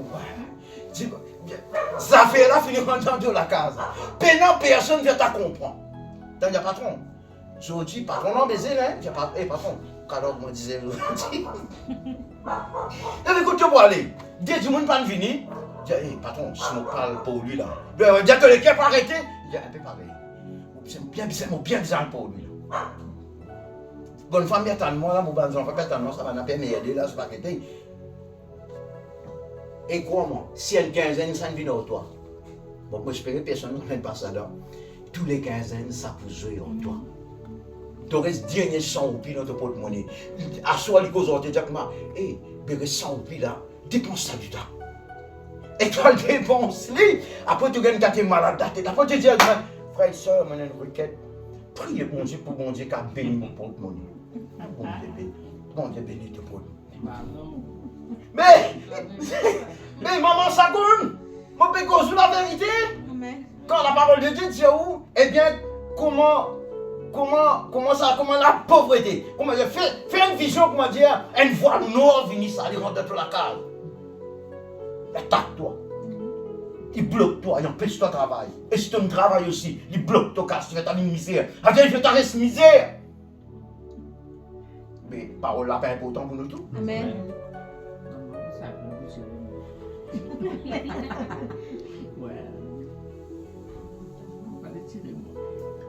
dit, ça fait là, finir dans la case. Pénant, personne ne vient te comprendre. Tu dis, patron, je dis, patron, non, baiser, hein. Je dis, patron, alors, moi, disais, et écoute, tu vas aller. Dès que tu ne pas venir, je dis, patron, si on parle pour lui là, je dis, que l'équipe pas arrêté. Je dis, un peu pareil. C'est bien bizarre pour lui. Bonne femme, attends-moi, là, mon bon enfant, attends-moi, ça va n'a pas m'aider, là, c'est pas arrêté. Et crois-moi, si il y a une quinzaine, ça ne vient au toi. Bon, moi, j'espère que personne ne fait pas ça là. Tous les quinzaines, ça peut jouer en toi. Tu restes dernier 100 roupies dans ton porte-monnaie. À soi, les causes, tu dis, hé, mais 100 roupies là, dépense ça du temps. Et toi, le dépense, lui. Après, tu gagnes ta malade, après, tu dis, frère et soeur, on a une requête. Priez bon Dieu pour bon Dieu qui a béni mon porte-monnaie. Bon Dieu béni ton porte-monnaie. Mais maman Sagoun, mon péco sur la vérité. Quand la parole de Dieu dit où, eh bien, comment la pauvreté, comment dire, fais une vision, comment dire, une voix noire venir ça, aller rentrer dans la case. Attaque-toi. il bloque toi, il empêche ton travail. Et si tu travailles aussi, il bloque ton casse, tu fais ta misère. Après, il fait ta misère. Mais parole là, pas important pour nous tous. Amen.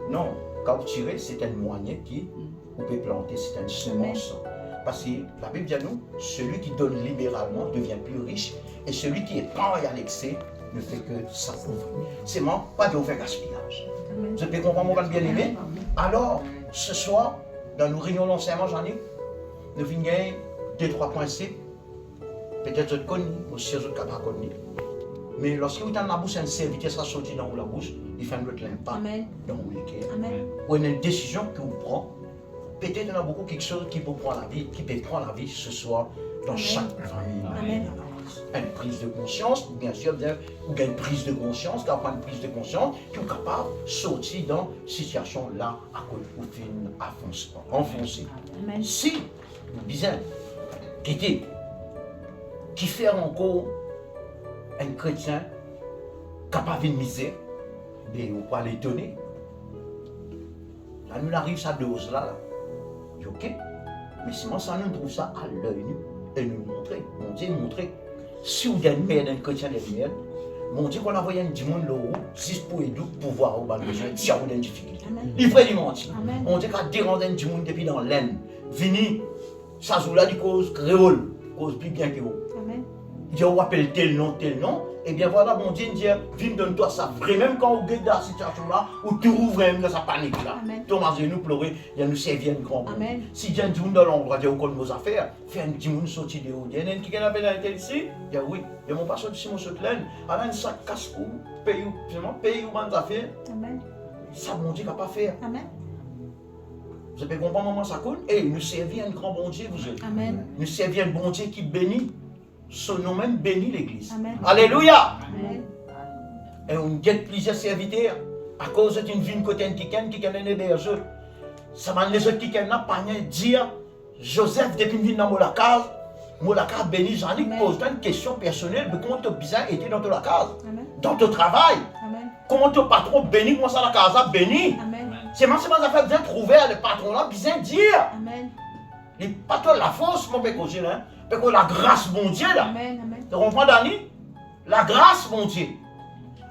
Non, quand vous tirez, c'est un moyen qui vous peut planter, c'est une semence. Parce que la Bible dit à nous, celui qui donne libéralement devient plus riche, et celui qui est pas à l'excès ne fait que s'appauvrir. C'est moi, pas de faire gaspillage. Vous avez compris mon bien-aimé? Alors, ce soir, dans nos réunions d'enseignement, j'en ai, nous venons 2-3 points C. Peut-être que vous connaissez, aussi vous ne pas connaître. Mais lorsque vous êtes dans la bouche, un serviteur sera sorti dans la bouche, il fait notre impact dans le cœur. Ou une décision que vous prenez, peut-être qu'il y en a beaucoup quelque chose qui peut prendre la vie, qui peut prendre la vie ce soir dans chaque famille. Une prise de conscience, bien sûr, ou une prise de conscience, qui a une prise de conscience, qui est capable de sortir dans cette situation là à cause où tu enfoncé. Si vous disons, qui fait encore un chrétien capable de misère, mais on va l'étonner. Là, nous arrivons à cette dose-là. Ok? Mais sinon, ça nous trouve ça à l'œil nu et nous montrer. Mon Dieu, montrer. Si vous êtes merde, un chrétien de merde, mon Dieu, qu'on a envoyé un dimanche là haut, 6 pour aider pour voir où on a besoin, si vous avez une difficulté. Il faut dire mentir. Mon Dieu, quand déranger un dimanche depuis dans l'aine, vini, ça joue là, du cause créole, cause plus bien que vous. Dieu vous appelle tel nom, et bien voilà, mon Dieu, viens donne-toi ça vrai, même quand vous êtes dans cette situation-là, où tu ouvres même dans sa panique là. Thomas, Dieu nous pleurer, il nous servir un grand monde. Si Dieu dit dans l'endroit, Dieu connaît nos affaires, fait un petit monde sortir de haut. Il y en a qui appelle un tel ici, il dit oui, il n'y a pas sorti mon saute laine, alors un sac casse ou paye ou bonnes affaires. Ça, mon Dieu, n'a pas faire. Vous avez compris comment ça coule? Et nous servir un grand bon Dieu, vous êtes. Nous servir un bon Dieu qui bénit. Son nom même bénit l'église. Alléluia. Et on gagne plusieurs serviteurs à cause d'une ville côté qui est un hébergeur. Ça m'a les autres qui n'a pas dire Joseph depuis une ville dans Molaka béni. J'en ai posé une question personnelle de comment tu as besoin été dans ta case, dans ton travail. Comment ton patron béni, comment ça la case béni. C'est moi, ça fait bien trouver le patron là, bien dire. Les patrons la force, mon pécoché là. Parce que la grâce, mon Dieu, là. Tu comprends, Dani? La grâce, mon Dieu.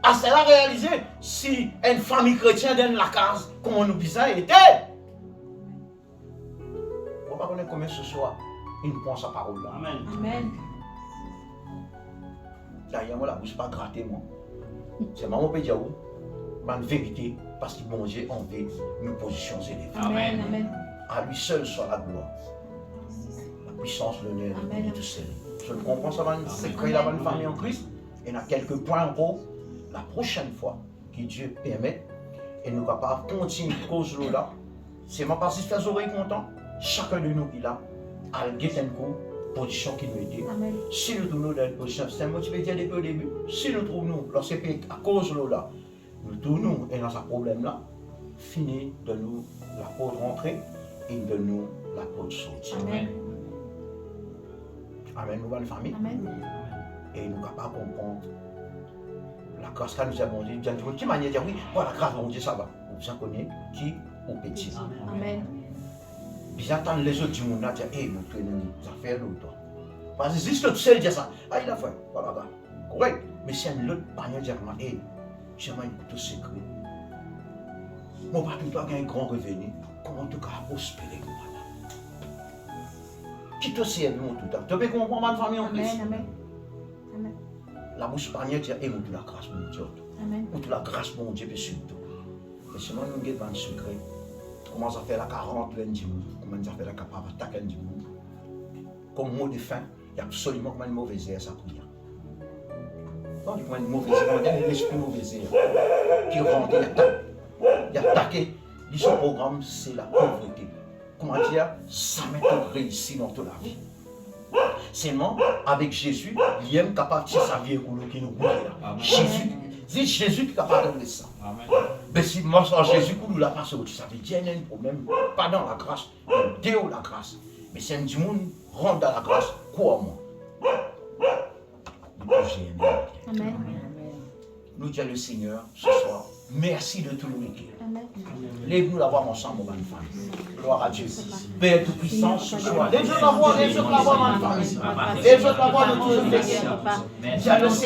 À cela réalisé, si une famille chrétienne dans la case, comment nous besoin était. On ne va pas connaître combien ce soir, il nous prend sa parole là. Amen. D'ailleurs, moi, la bouche pas gratter, moi. C'est maman peut dire, ma vérité, parce que mon Dieu, on veut nous positions élevées. Amen. À lui seul soit la gloire. Puissance, l'honneur, et tout seul. Je comprends ça, c'est créer la bonne famille en Christ. Et il y a quelques points en gros. La prochaine fois que Dieu permet, et nous capables de continuer cause là, c'est ma partie de faire oreilles contents. Chacun de nous qui là, a une position qui nous aide. Si nous tournons dans une position, c'est un mot qui veut dire depuis le début. Si nous trouvons, lorsque à cause de là, nous tournons et dans ce problème là, fini de nous la porte rentrer et de nous la porte sortir. Amen, nous, bonne famille. Et nous sommes capables de comprendre la grâce que nous avons dit. De quelle manière dire oui, voilà, la grâce de Dieu, ça va. Vous en connaissez qui ou petit. Amen. Bien entendre les autres du monde là dire, hé, nous tenons des affaires l'autre. Parce que juste l'autre seul dit ça. Ah, il a fait. Voilà, correct. Mais si un autre manière dire, hé, j'aimerais tout secret. Mon papa, tu as un grand revenu. Comment tu as prospérer? Qui te sert tout le temps. Tu peux comprendre ma famille en Christ. Amen. La bouche parnière dit, et toute la grâce, mon Dieu. Toute la grâce, mon Dieu, sur tout. Et sinon, nous avons un secret. Comment ça fait la 40 lundi, comment ça fait la capable d'attaquer lundi. Comme mot de fin, il y a absolument une mauvaise air, ça prière. Non, il y a une mauvaise air, il y a un esprit mauvaise air qui rentre, il a attaqué. Son programme, c'est la pauvreté. Comment dire, ça m'a réussi dans toute la vie. Seulement, avec Jésus, il est capable de sa vie qui nous goûte là. Jésus, c'est Jésus qui est capable de ça. Mais si moi, Jésus, nous l'a passé, ça veut dire qu'il y a un problème, pas dans la grâce, mais dans la grâce. Mais si un du monde rentre dans la grâce, quoi moi? Amen. nous disons le Seigneur ce soir. Merci de tout le week-end. Lève-nous d'avoir ensemble, mon famille. Gloire à Dieu. Père Tout-Puissant, ce soir. Les autres d'avoir, ma famille. Les autres d'avoir de tout le Seigneur.